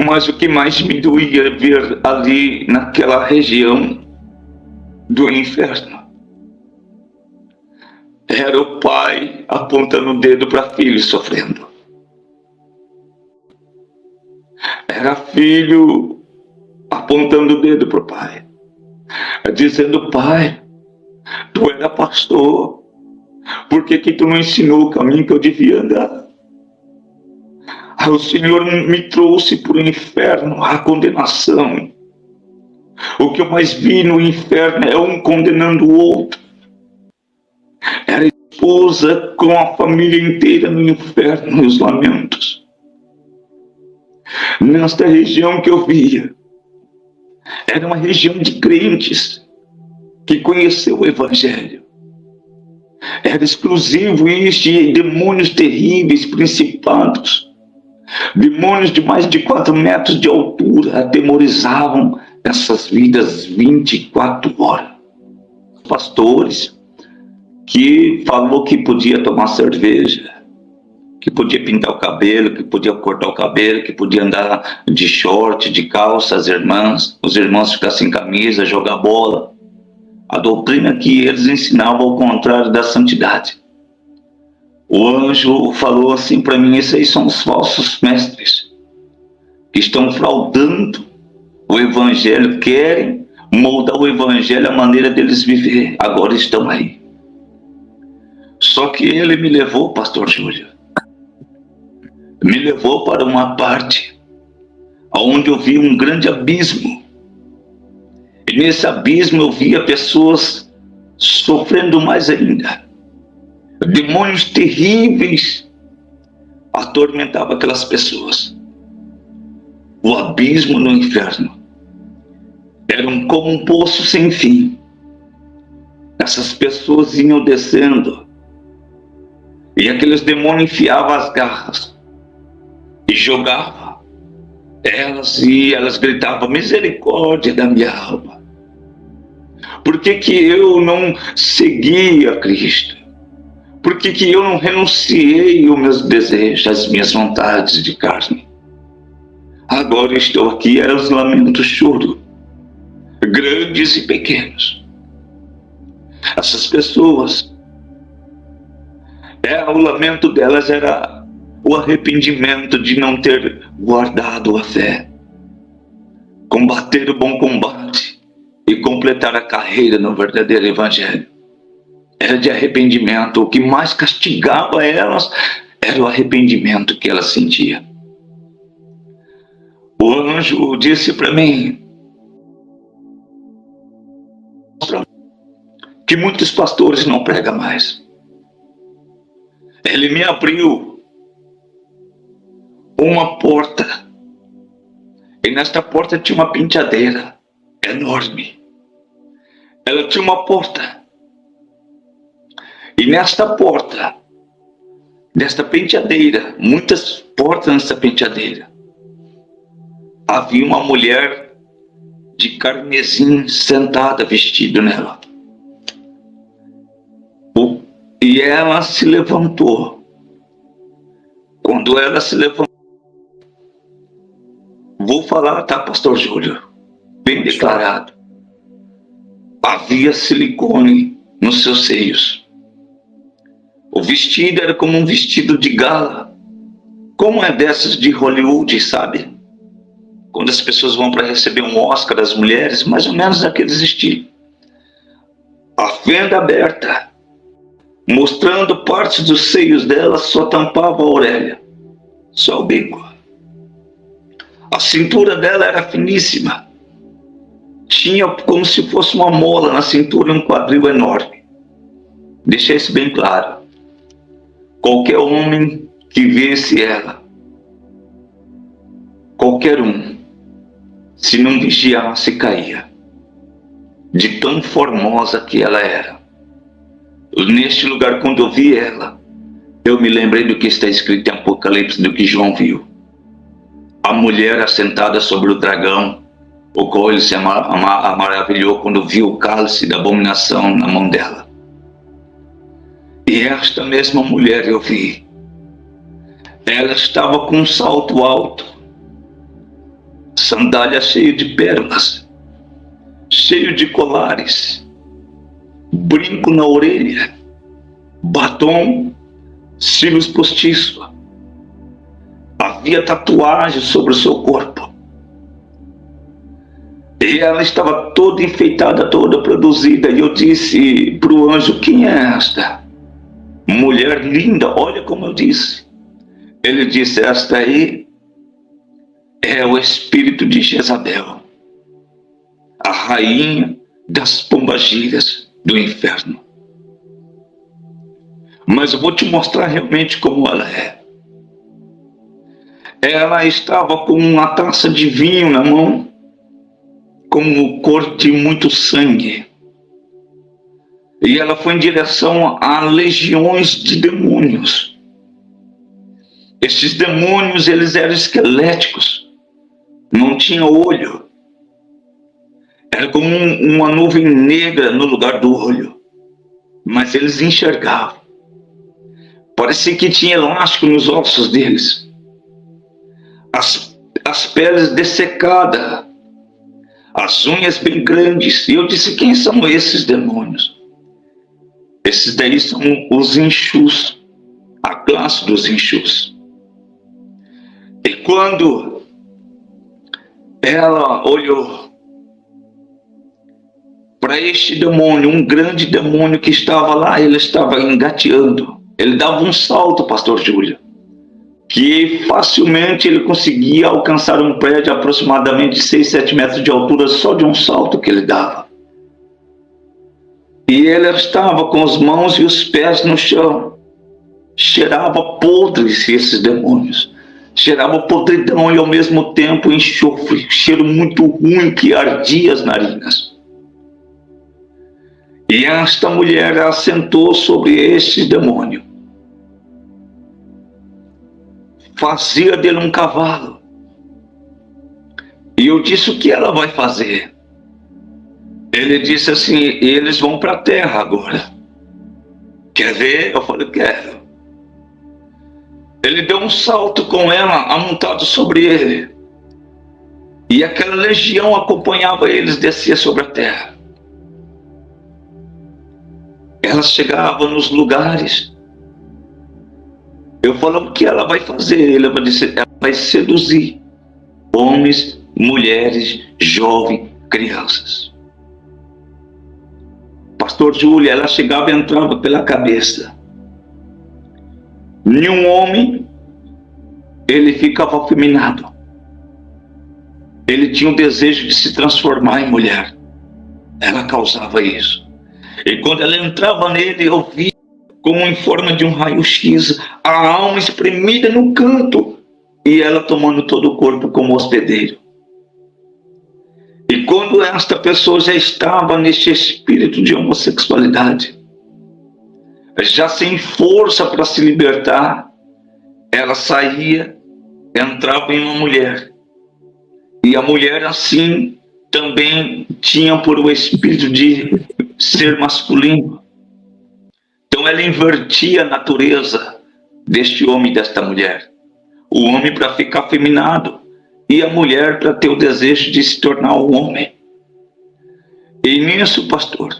Mas o que mais me doía ver ali naquela região do inferno era o pai apontando o dedo para filho sofrendo. Era filho apontando o dedo para o pai. dizendo: pai, tu era pastor, por que tu não ensinou o caminho que eu devia andar? Aí o Senhor me trouxe para o inferno, a condenação. O que eu mais vi no inferno é um condenando o outro. Era a esposa com a família inteira no inferno, os lamentos. Nesta região que eu via, era uma região de crentes que conheceu o Evangelho. Era exclusivo isso, de demônios terríveis, principados. Demônios de mais de 4 metros de altura atemorizavam essas vidas 24 horas. Pastores que falou que podia tomar cerveja, que podia pintar o cabelo, que podia cortar o cabelo, que podia andar de short, de calça, as irmãs, os irmãos ficar sem camisa, jogar bola. A doutrina que eles ensinavam ao contrário da santidade. O anjo falou assim para mim: esses aí são os falsos mestres, que estão fraudando o Evangelho, querem moldar o Evangelho à maneira deles viver, agora estão aí. Só que ele me levou, pastor Júlio, me levou para uma parte onde eu vi um grande abismo. E nesse abismo eu via pessoas sofrendo mais ainda. Demônios terríveis atormentavam aquelas pessoas. O abismo no inferno era como um poço sem fim. Essas pessoas iam descendo e aqueles demônios enfiavam as garras e jogavam elas, e elas gritavam: misericórdia da minha alma. Por que eu não segui a Cristo? Por que eu não renunciei os meus desejos, as minhas vontades de carne? Agora estou aqui, eram os lamentos, choro, grandes e pequenos. Essas pessoas, o lamento delas era o arrependimento de não ter guardado a fé, combater o bom combate e completar a carreira no verdadeiro Evangelho. Era de arrependimento. O que mais castigava elas era o arrependimento que elas sentiam. O anjo disse para mim que muitos pastores não pregam mais. Ele me abriu uma porta, e nesta porta tinha uma penteadeira enorme. Ela tinha uma porta, e nesta porta, nesta penteadeira, muitas portas nessa penteadeira, havia uma mulher de carmesim sentada, vestida nela. E ela se levantou. Quando ela se levantou, vou falar, tá, pastor Júlio? Bem declarado. Havia silicone nos seus seios. O vestido era como um vestido de gala. Como é dessas de Hollywood, sabe? Quando as pessoas vão para receber um Oscar, as mulheres, mais ou menos daqueles estilos. A fenda aberta, mostrando partes dos seios dela, só tampava a orelha, só o bico. A cintura dela era finíssima. Tinha como se fosse uma mola na cintura e um quadril enorme. Deixei isso bem claro. Qualquer homem que visse ela, qualquer um, se não vigiasse, caía. De tão formosa que ela era. Neste lugar, quando eu vi ela, eu me lembrei do que está escrito em Apocalipse, do que João viu. A mulher assentada sobre o dragão, o qual ele se maravilhou quando viu o cálice da abominação na mão dela. E esta mesma mulher eu vi. Ela estava com um salto alto, sandália cheia de pérolas, cheio de colares, brinco na orelha, batom, cílios postiços. Havia tatuagem sobre o seu corpo. E ela estava toda enfeitada, toda produzida. E eu disse para o anjo: quem é esta mulher linda? Olha como eu disse. Ele disse: esta aí é o espírito de Jezabel, a rainha das pombagiras do inferno. Mas eu vou te mostrar realmente como ela é. Ela estava com uma taça de vinho na mão, com cor de muito sangue. E ela foi em direção a legiões de demônios. Esses demônios, eles eram esqueléticos, não tinham olho. Era como uma nuvem negra no lugar do olho, mas eles enxergavam. Parecia que tinha elástico nos ossos deles. As peles dessecadas, as unhas bem grandes. E eu disse: quem são esses demônios? Esses daí são os Exus, a classe dos Exus. E quando ela olhou para este demônio, um grande demônio que estava lá, ele estava engateando. Ele dava um salto, pastor Júlio, que facilmente ele conseguia alcançar um prédio aproximadamente de 6, 7 metros de altura só de um salto que ele dava. E ele estava com as mãos e os pés no chão. Cheirava podres esses demônios. Cheirava podridão e ao mesmo tempo enxofre, cheiro muito ruim que ardia as narinas. E esta mulher assentou sobre este demônio. Fazia dele um cavalo. E eu disse: o que ela vai fazer? Ele disse assim: eles vão para a terra agora. Quer ver? Eu falei: quero. Ele deu um salto com ela, amontado sobre ele. E aquela legião acompanhava eles, descia sobre a terra. Ela chegava nos lugares. Eu falava: o que ela vai fazer? Ela vai seduzir homens, mulheres, jovens, crianças. Pastor Júlio, ela chegava e entrava pela cabeça. Nenhum homem, ele ficava afeminado. Ele tinha um desejo de se transformar em mulher. Ela causava isso. E quando ela entrava nele, eu via como em forma de um raio-x, a alma espremida no canto e ela tomando todo o corpo como hospedeiro. E quando esta pessoa já estava neste espírito de homossexualidade, já sem força para se libertar, ela saía, entrava em uma mulher. E a mulher assim também tinha por o espírito de ser masculino. Então ela invertia a natureza deste homem e desta mulher. O homem para ficar afeminado e a mulher para ter o desejo de se tornar um homem. E nisso, pastor,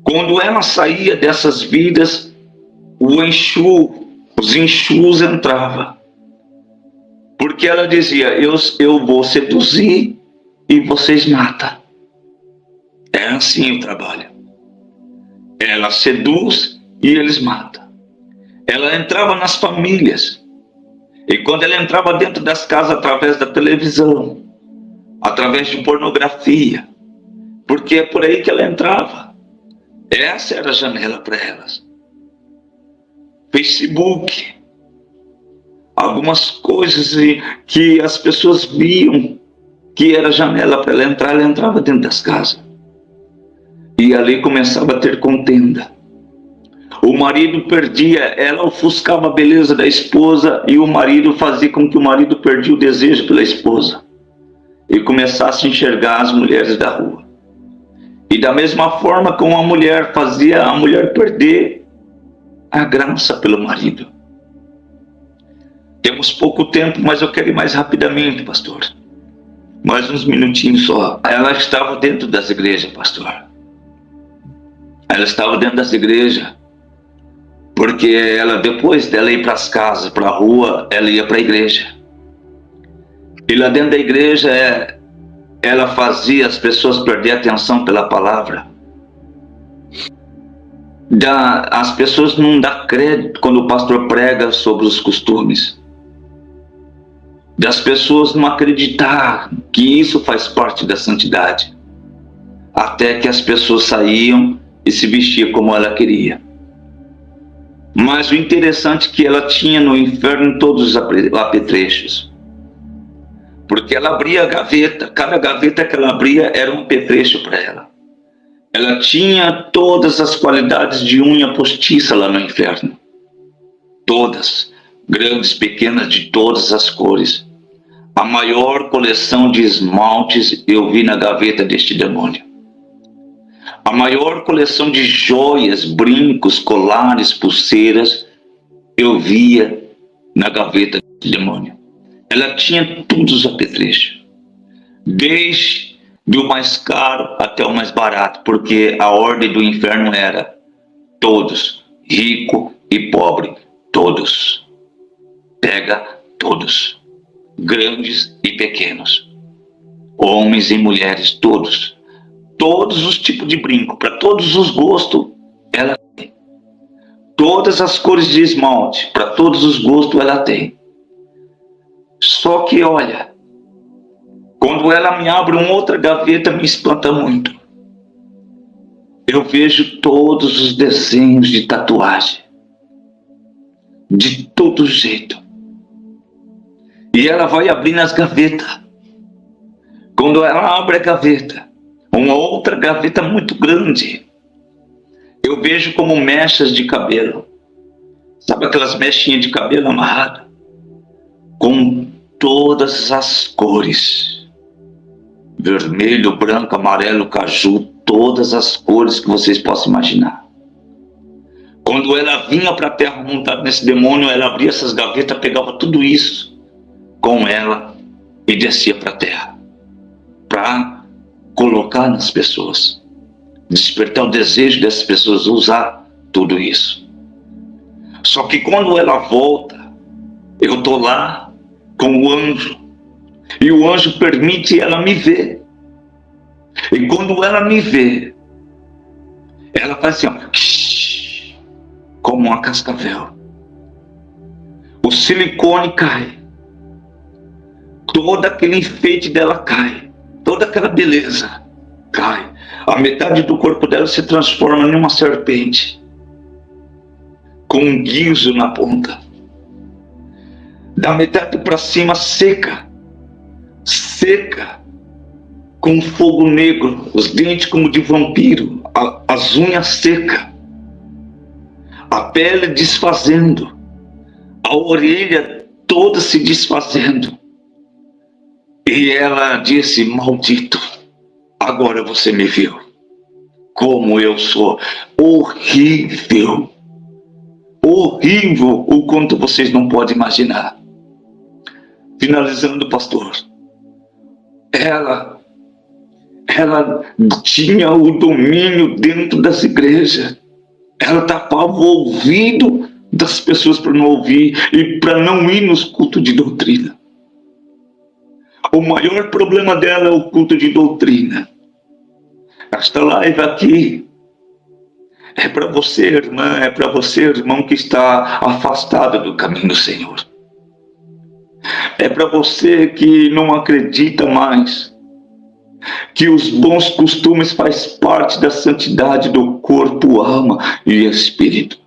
quando ela saía dessas vidas, os Exus entravam. Porque ela dizia: eu vou seduzir e vocês matam. É assim o trabalho. Ela seduz e eles matam. Ela entrava nas famílias. E quando ela entrava dentro das casas através da televisão, através de pornografia, porque é por aí que ela entrava. Essa era a janela para elas. Facebook, algumas coisas que as pessoas viam que era janela para ela entrava dentro das casas. E ali começava a ter contenda. O marido perdia, ela ofuscava a beleza da esposa e o marido fazia com que o marido perdia o desejo pela esposa e começasse a enxergar as mulheres da rua. E da mesma forma como a mulher fazia a mulher perder a graça pelo marido. Temos pouco tempo, mas eu quero ir mais rapidamente, pastor. Mais uns minutinhos só. Ela estava dentro das igrejas, pastor. Ela estava dentro das igrejas. Porque ela, depois dela ir para as casas, para a rua, ela ia para a igreja. E lá dentro da igreja, ela fazia as pessoas perder a atenção pela palavra. As pessoas não dão crédito quando o pastor prega sobre os costumes. Das pessoas não acreditar que isso faz parte da santidade. Até que as pessoas saíam e se vestiam como ela queria. Mas o interessante é que ela tinha no inferno todos os apetrechos. Porque ela abria a gaveta, cada gaveta que ela abria era um apetrecho para ela. Ela tinha todas as qualidades de unha postiça lá no inferno. Todas, grandes, pequenas, de todas as cores. A maior coleção de esmaltes eu vi na gaveta deste demônio. A maior coleção de joias, brincos, colares, pulseiras, eu via na gaveta deste demônio. Ela tinha todos os apetrechos. Desde o mais caro até o mais barato, porque a ordem do inferno era todos, rico e pobre, todos. Pega todos, grandes e pequenos, homens e mulheres, todos. Todos os tipos de brinco, para todos os gostos, ela tem. Todas as cores de esmalte, para todos os gostos, ela tem. Só que, olha, quando ela me abre uma outra gaveta, me espanta muito. Eu vejo todos os desenhos de tatuagem, de todo jeito. E ela vai abrindo as gavetas. Quando ela abre a gaveta, uma outra gaveta muito grande, eu vejo como mechas de cabelo. Sabe aquelas mechinhas de cabelo amarrada? Com todas as cores. Vermelho, branco, amarelo, caju, todas as cores que vocês possam imaginar. Quando ela vinha para a terra montada nesse demônio, ela abria essas gavetas, pegava tudo isso com ela e descia para a terra. Para colocar nas pessoas, despertar o desejo dessas pessoas usar tudo isso. Só que quando ela volta, eu estou lá com o anjo, e o anjo permite ela me ver. E quando ela me vê, ela faz assim, ó, como uma cascavel. O silicone cai, todo aquele enfeite dela cai. Toda aquela beleza cai. A metade do corpo dela se transforma em uma serpente, com um guizo na ponta. Da metade para cima seca, com fogo negro, os dentes como de vampiro, as unhas secas, a pele desfazendo, a orelha toda se desfazendo. E ela disse, maldito, agora você me viu, como eu sou horrível, horrível, o quanto vocês não podem imaginar. Finalizando, pastor, ela tinha o domínio dentro das igrejas, ela tapava o ouvido das pessoas para não ouvir e para não ir nos cultos de doutrina. O maior problema dela é o culto de doutrina. Esta live aqui é para você, irmã, é para você, irmão, que está afastado do caminho do Senhor. É para você que não acredita mais que os bons costumes fazem parte da santidade do corpo, alma e espírito.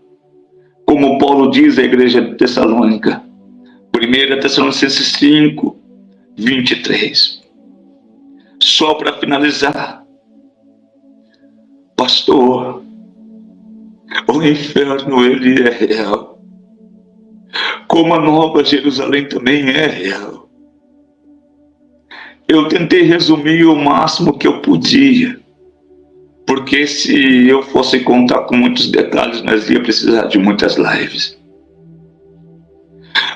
Como Paulo diz à igreja de Tessalônica, 1 Tessalonicenses 5, 23. Só para finalizar, pastor, o inferno ele é real, como a Nova Jerusalém também é real. Eu tentei resumir o máximo que eu podia, porque se eu fosse contar com muitos detalhes, nós ia precisar de muitas lives.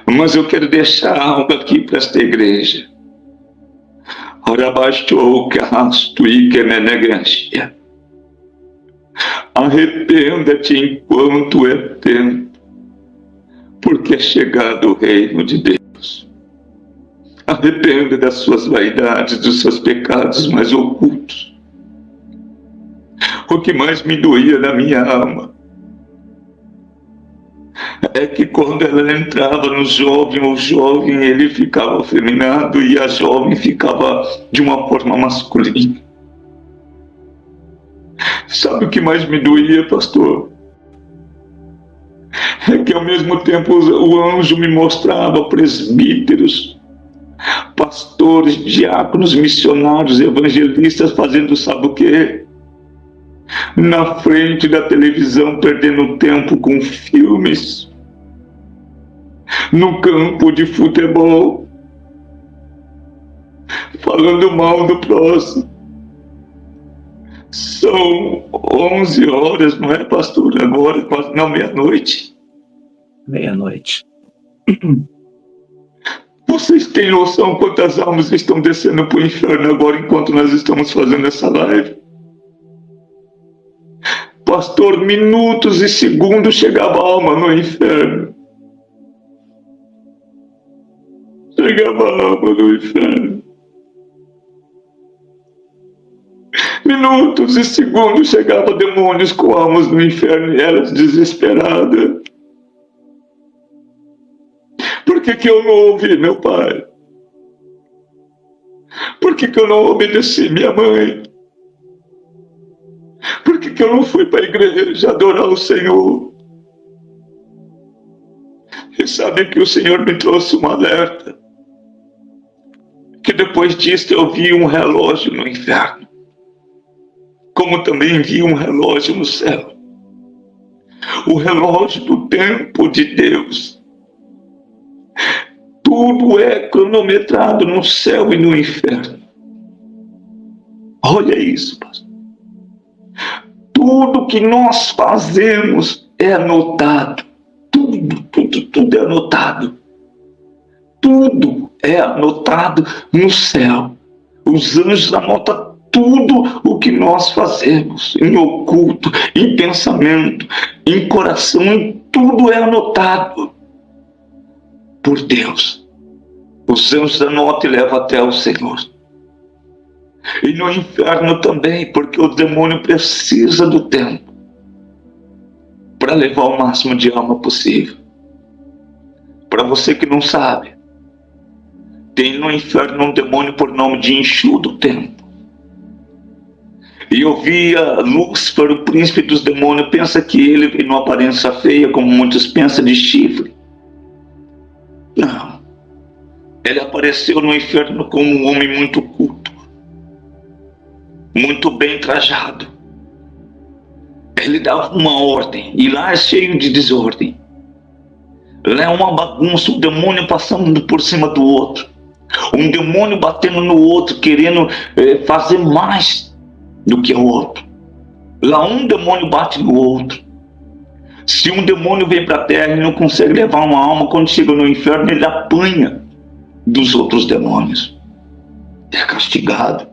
Mas eu quero deixar algo aqui para esta igreja. Arrependa-te enquanto é tempo, porque é chegado o reino de Deus. Arrependa das suas vaidades, dos seus pecados mais ocultos. O que mais me doía na minha alma é que quando ela entrava no jovem, o jovem ele ficava afeminado e a jovem ficava de uma forma masculina. Sabe o que mais me doía, pastor? É que ao mesmo tempo o anjo me mostrava presbíteros, pastores, diáconos, missionários, evangelistas fazendo sabe o quê? Na frente da televisão, perdendo tempo com filmes, no campo de futebol, falando mal do próximo. São 11 horas, não é, pastor? Agora, quase não, meia-noite. Meia-noite. Vocês têm noção quantas almas estão descendo para o inferno agora enquanto nós estamos fazendo essa live? Pastor, minutos e segundos chegava a alma no inferno. Chegava a alma no inferno. Minutos e segundos chegava demônios com almas no inferno e elas desesperadas. Por que eu não ouvi meu pai? Por que eu não obedeci minha mãe? Por que eu não fui para a igreja adorar o Senhor? E sabe que o Senhor me trouxe um alerta. Que depois disso eu vi um relógio no inferno. Como também vi um relógio no céu. O relógio do tempo de Deus. Tudo é cronometrado no céu e no inferno. Olha isso, pastor. Tudo que nós fazemos é anotado. Tudo é anotado. Tudo é anotado no céu. Os anjos anotam tudo o que nós fazemos, em oculto, em pensamento, em coração, tudo é anotado por Deus. Os anjos anotam e levam até o Senhor. E no inferno também, porque o demônio precisa do tempo para levar o máximo de alma possível. Para você que não sabe, tem no inferno um demônio por nome de Enxu do Tempo. E eu via Lúcifer, o príncipe dos demônios, pensa que ele vem numa aparência feia, como muitos pensam, de chifre. Não. Ele apareceu no inferno como um homem muito culto, muito bem trajado. Ele dava uma ordem, e lá é cheio de desordem. Lá é uma bagunça, um demônio passando por cima do outro. Um demônio batendo no outro, querendo fazer mais do que o outro. Lá um demônio bate no outro. Se um demônio vem para a terra e não consegue levar uma alma, quando chega no inferno ele apanha dos outros demônios. É castigado.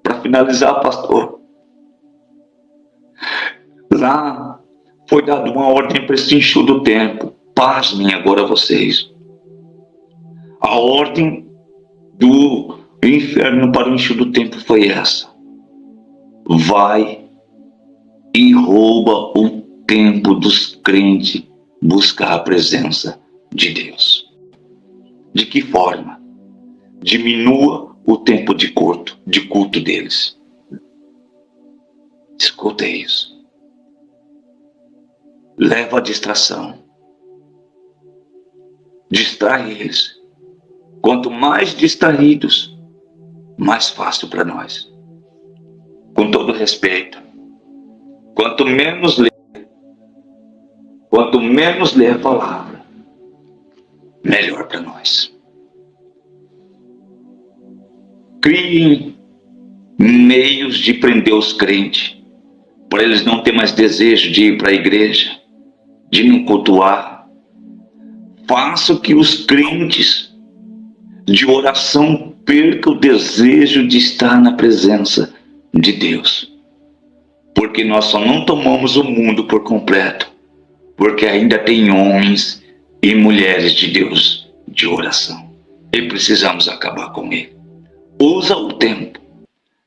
Para finalizar, pastor, lá foi dada uma ordem para esse Enxu do Tempo. Pasmem agora vocês. A ordem do inferno para o Enxu do Tempo foi essa: vai e rouba o tempo dos crentes buscar a presença de Deus. De que forma? Diminua o tempo de culto deles. Escuta isso. Leva a distração. Distrai eles. Quanto mais distraídos, mais fácil para nós. Com todo respeito, quanto menos ler a palavra, melhor para nós. Criem meios de prender os crentes, para eles não terem mais desejo de ir para a igreja, de não cultuar. Faça que os crentes de oração percam o desejo de estar na presença de Deus. Porque nós só não tomamos o mundo por completo, porque ainda tem homens e mulheres de Deus de oração. e precisamos acabar com ele. Usa o tempo,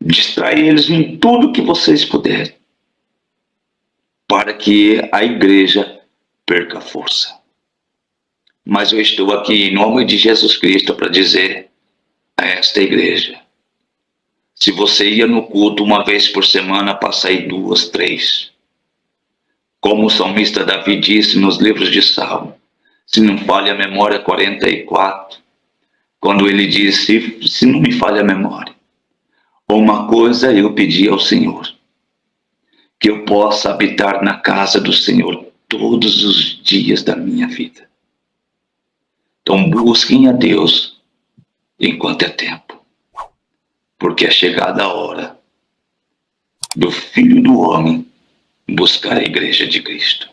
distrai eles em tudo que vocês puderem, para que a igreja perca força. Mas eu estou aqui em nome de Jesus Cristo para dizer a esta igreja: se você ia no culto uma vez por semana, passa aí 2, 3. Como o salmista Davi disse nos livros de Salmo, se não falha a memória, 44, quando ele disse: se não me falha a memória, uma coisa eu pedi ao Senhor, que eu possa habitar na casa do Senhor todos os dias da minha vida. Então busquem a Deus enquanto é tempo, porque é chegada a hora do Filho do Homem buscar a igreja de Cristo.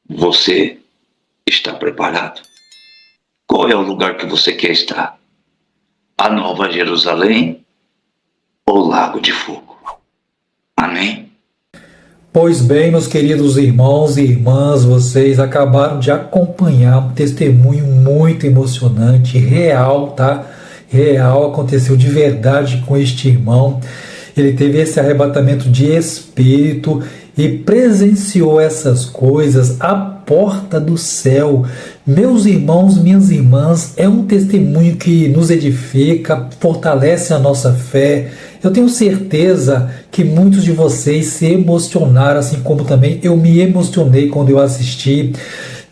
Você está preparado? Qual é o lugar que você quer estar? A Nova Jerusalém ou o Lago de Fogo? Amém? Pois bem, meus queridos irmãos e irmãs, vocês acabaram de acompanhar um testemunho muito emocionante, real, tá? Real, aconteceu de verdade com este irmão. Ele teve esse arrebatamento de espírito e presenciou essas coisas à porta do céu. Meus irmãos, minhas irmãs, é um testemunho que nos edifica, fortalece a nossa fé. Eu tenho certeza que muitos de vocês se emocionaram, assim como também eu me emocionei quando eu assisti.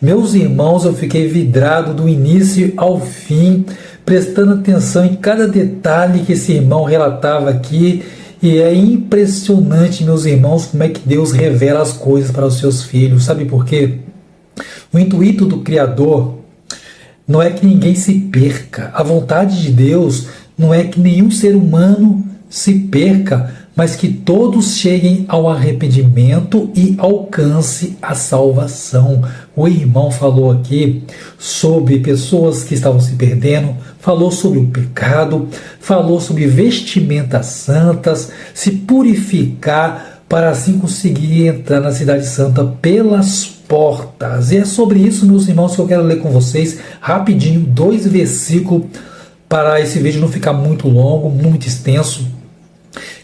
Meus irmãos, eu fiquei vidrado do início ao fim, prestando atenção em cada detalhe que esse irmão relatava aqui. E é impressionante, meus irmãos, como é que Deus revela as coisas para os seus filhos. Sabe por quê? O intuito do Criador não é que ninguém se perca. A vontade de Deus não é que nenhum ser humano se perca, mas que todos cheguem ao arrependimento e alcance a salvação. O irmão falou aqui sobre pessoas que estavam se perdendo, falou sobre o pecado, falou sobre vestimentas santas, se purificar para assim conseguir entrar na cidade santa pelas portas. E é sobre isso, meus irmãos, que eu quero ler com vocês rapidinho 2 versículos para esse vídeo não ficar muito longo, muito extenso.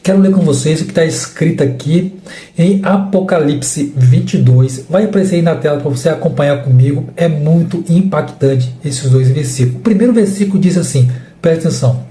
Quero ler com vocês o que está escrito aqui em Apocalipse 22. Vai aparecer aí na tela para você acompanhar comigo. É muito impactante esses 2 versículos. O primeiro versículo diz assim, presta atenção.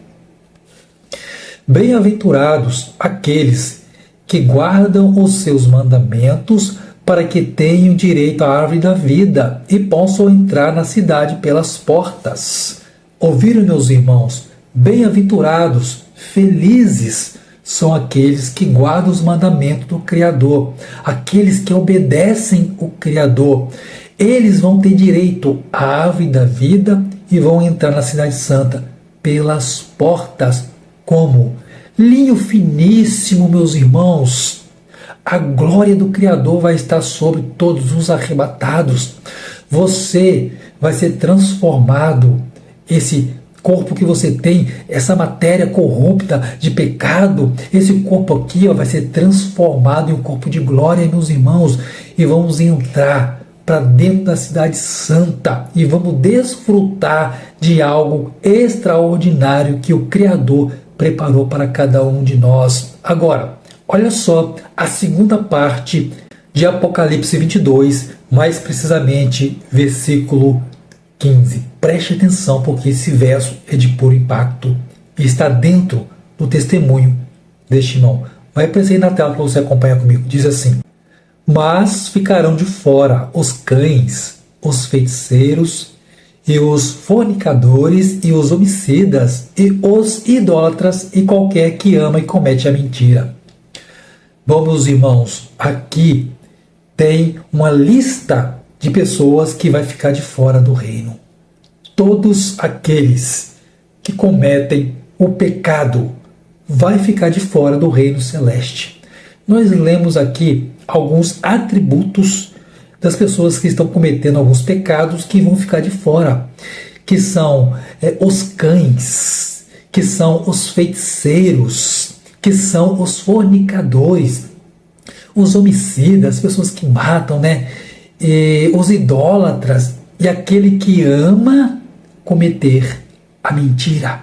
Bem-aventurados aqueles que guardam os seus mandamentos para que tenham direito à árvore da vida e possam entrar na cidade pelas portas. Ouviram, meus irmãos? Bem-aventurados, felizes são aqueles que guardam os mandamentos do Criador, aqueles que obedecem o Criador. Eles vão ter direito à árvore da vida e vão entrar na cidade santa pelas portas. Como? Linho finíssimo, meus irmãos. A glória do Criador vai estar sobre todos os arrebatados. Você vai ser transformado. Esse corpo que você tem, essa matéria corrupta de pecado, esse corpo aqui vai ser transformado em um corpo de glória, meus irmãos, e vamos entrar para dentro da cidade santa e vamos desfrutar de algo extraordinário que o Criador preparou para cada um de nós. Agora, olha só a segunda parte de Apocalipse 22, mais precisamente versículo 15. Preste atenção, porque esse verso é de puro impacto e está dentro do testemunho deste irmão. Vai aparecer aí na tela para você acompanhar comigo. Diz assim: mas ficarão de fora os cães, os feiticeiros, e os fornicadores, e os homicidas, e os idólatras, e qualquer que ama e comete a mentira. Bom, meus irmãos, aqui tem uma lista de pessoas que vai ficar de fora do reino. Todos aqueles que cometem o pecado vai ficar de fora do reino celeste. Nós lemos aqui alguns atributos das pessoas que estão cometendo alguns pecados que vão ficar de fora, que são os cães, que são os feiticeiros, que são os fornicadores, os homicidas, as pessoas que matam, e os idólatras, e aquele que ama cometer a mentira.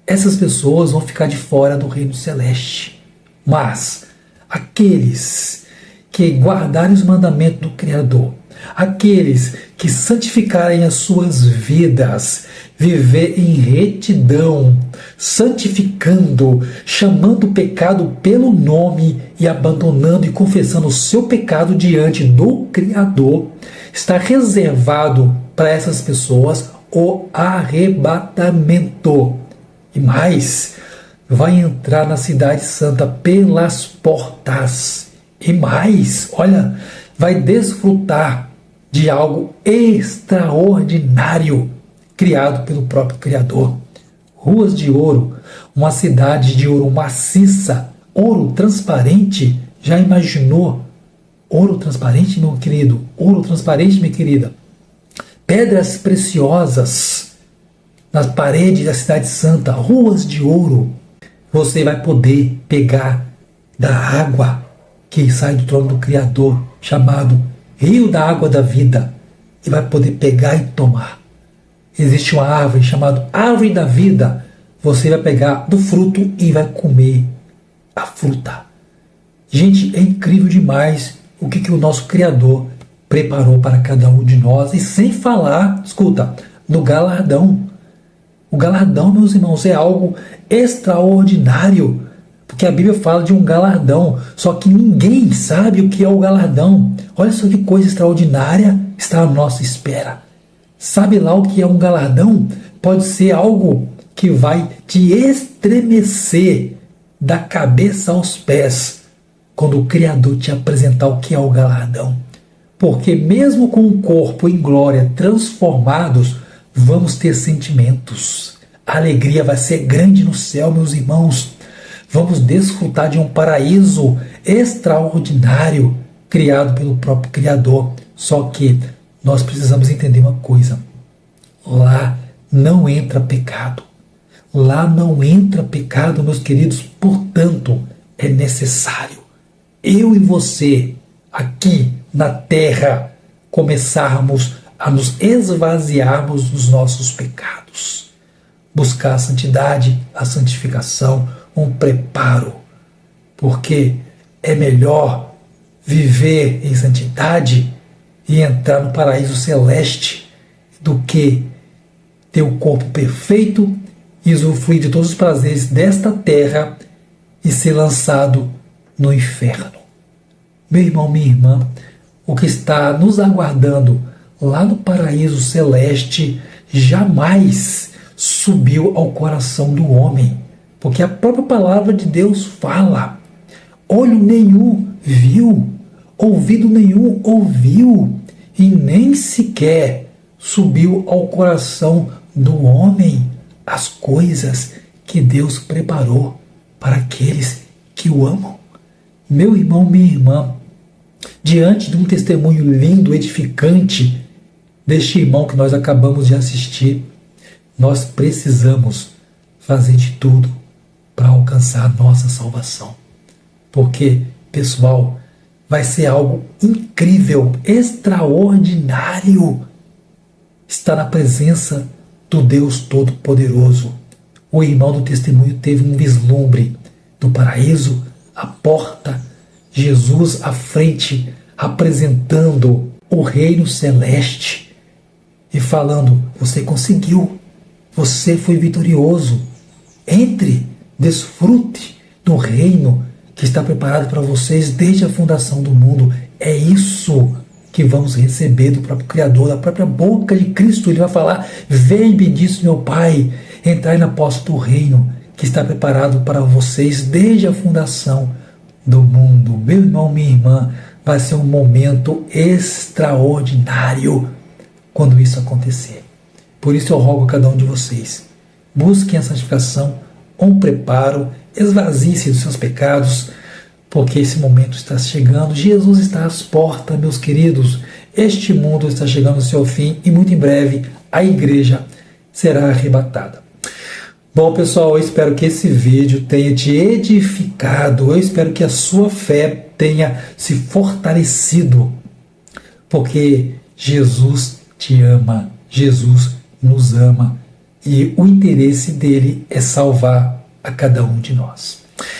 Essas pessoas vão ficar de fora do reino celeste. Mas aqueles que guardarem os mandamentos do Criador, aqueles que santificarem as suas vidas, viver em retidão, santificando, chamando o pecado pelo nome e abandonando e confessando o seu pecado diante do Criador, está reservado para essas pessoas o arrebatamento. E mais, vai entrar na Cidade Santa pelas portas. E mais, olha, vai desfrutar de algo extraordinário criado pelo próprio Criador. Ruas de ouro, uma cidade de ouro maciça, ouro transparente. Já imaginou? Ouro transparente, meu querido? Ouro transparente, minha querida. Pedras preciosas nas paredes da Cidade Santa, ruas de ouro. Você vai poder pegar da água que sai do trono do Criador, chamado Rio da Água da Vida, e vai poder pegar e tomar. Existe uma árvore chamada Árvore da Vida. Você vai pegar do fruto e vai comer a fruta. Gente, é incrível demais o que o nosso Criador preparou para cada um de nós. E sem falar, escuta, do galardão. O galardão, meus irmãos, é algo extraordinário. Porque a Bíblia fala de um galardão, só que ninguém sabe o que é o galardão. Olha só que coisa extraordinária está à nossa espera. Sabe lá o que é um galardão? Pode ser algo que vai te estremecer da cabeça aos pés quando o Criador te apresentar o que é o galardão. Porque mesmo com o corpo em glória transformados, vamos ter sentimentos. A alegria vai ser grande no céu, meus irmãos. Vamos desfrutar de um paraíso extraordinário criado pelo próprio Criador. Só que nós precisamos entender uma coisa. Lá não entra pecado. Lá não entra pecado, meus queridos. Portanto, é necessário eu e você, aqui na terra, começarmos a nos esvaziarmos dos nossos pecados. Buscar a santidade, a santificação, um preparo, porque é melhor viver em santidade e entrar no paraíso celeste do que ter o corpo perfeito e usufruir de todos os prazeres desta terra e ser lançado no inferno. Meu irmão, minha irmã, o que está nos aguardando lá no paraíso celeste jamais subiu ao coração do homem. Porque a própria palavra de Deus fala: olho nenhum viu, ouvido nenhum ouviu, e nem sequer subiu ao coração do homem as coisas que Deus preparou para aqueles que o amam. Meu irmão, minha irmã, diante de um testemunho lindo, edificante, deste irmão que nós acabamos de assistir, nós precisamos fazer de tudo para alcançar a nossa salvação. Porque, pessoal, vai ser algo incrível, extraordinário estar na presença do Deus Todo-Poderoso. O irmão do testemunho teve um vislumbre do paraíso, a porta, Jesus à frente, apresentando o reino celeste e falando: você conseguiu, você foi vitorioso, entre, desfrute do reino que está preparado para vocês desde a fundação do mundo. É isso que vamos receber do próprio Criador, da própria boca de Cristo. Ele vai falar: vem, bendito meu Pai, entrai na posse do reino que está preparado para vocês desde a fundação do mundo. Meu irmão, minha irmã, vai ser um momento extraordinário quando isso acontecer. Por isso eu rogo a cada um de vocês: busquem a santificação, um preparo, esvazie-se dos seus pecados, porque esse momento está chegando. Jesus está às portas, meus queridos. Este mundo está chegando ao seu fim e muito em breve a igreja será arrebatada. Bom, pessoal, eu espero que esse vídeo tenha te edificado. Eu espero que a sua fé tenha se fortalecido, porque Jesus te ama, Jesus nos ama. e o interesse dele é salvar a cada um de nós.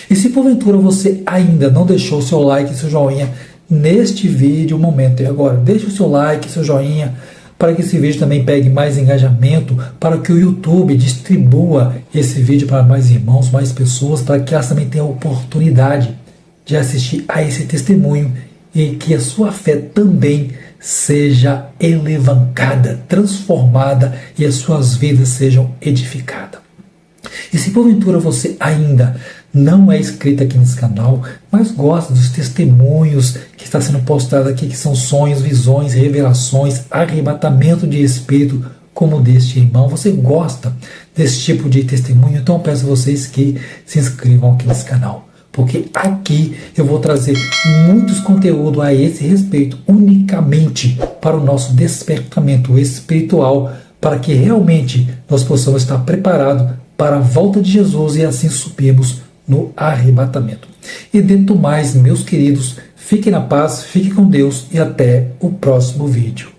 E se porventura você ainda não deixou seu like e seu joinha neste vídeo, o momento é agora. Deixe o seu like, seu joinha, para que esse vídeo também pegue mais engajamento, para que o YouTube distribua esse vídeo para mais irmãos, mais pessoas, para que elas também tenham a oportunidade de assistir a esse testemunho e que a sua fé também seja elevada, transformada e as suas vidas sejam edificadas. E se porventura você ainda não é inscrito aqui nesse canal, mas gosta dos testemunhos que está sendo postado aqui, que são sonhos, visões, revelações, arrebatamento de espírito, como deste irmão, você gosta desse tipo de testemunho, então eu peço a vocês que se inscrevam aqui nesse canal, porque aqui eu vou trazer muitos conteúdos a esse respeito, unicamente para o nosso despertamento espiritual, para que realmente nós possamos estar preparados para a volta de Jesus e assim subirmos no arrebatamento. E dentro mais, meus queridos, fiquem na paz, fiquem com Deus e até o próximo vídeo.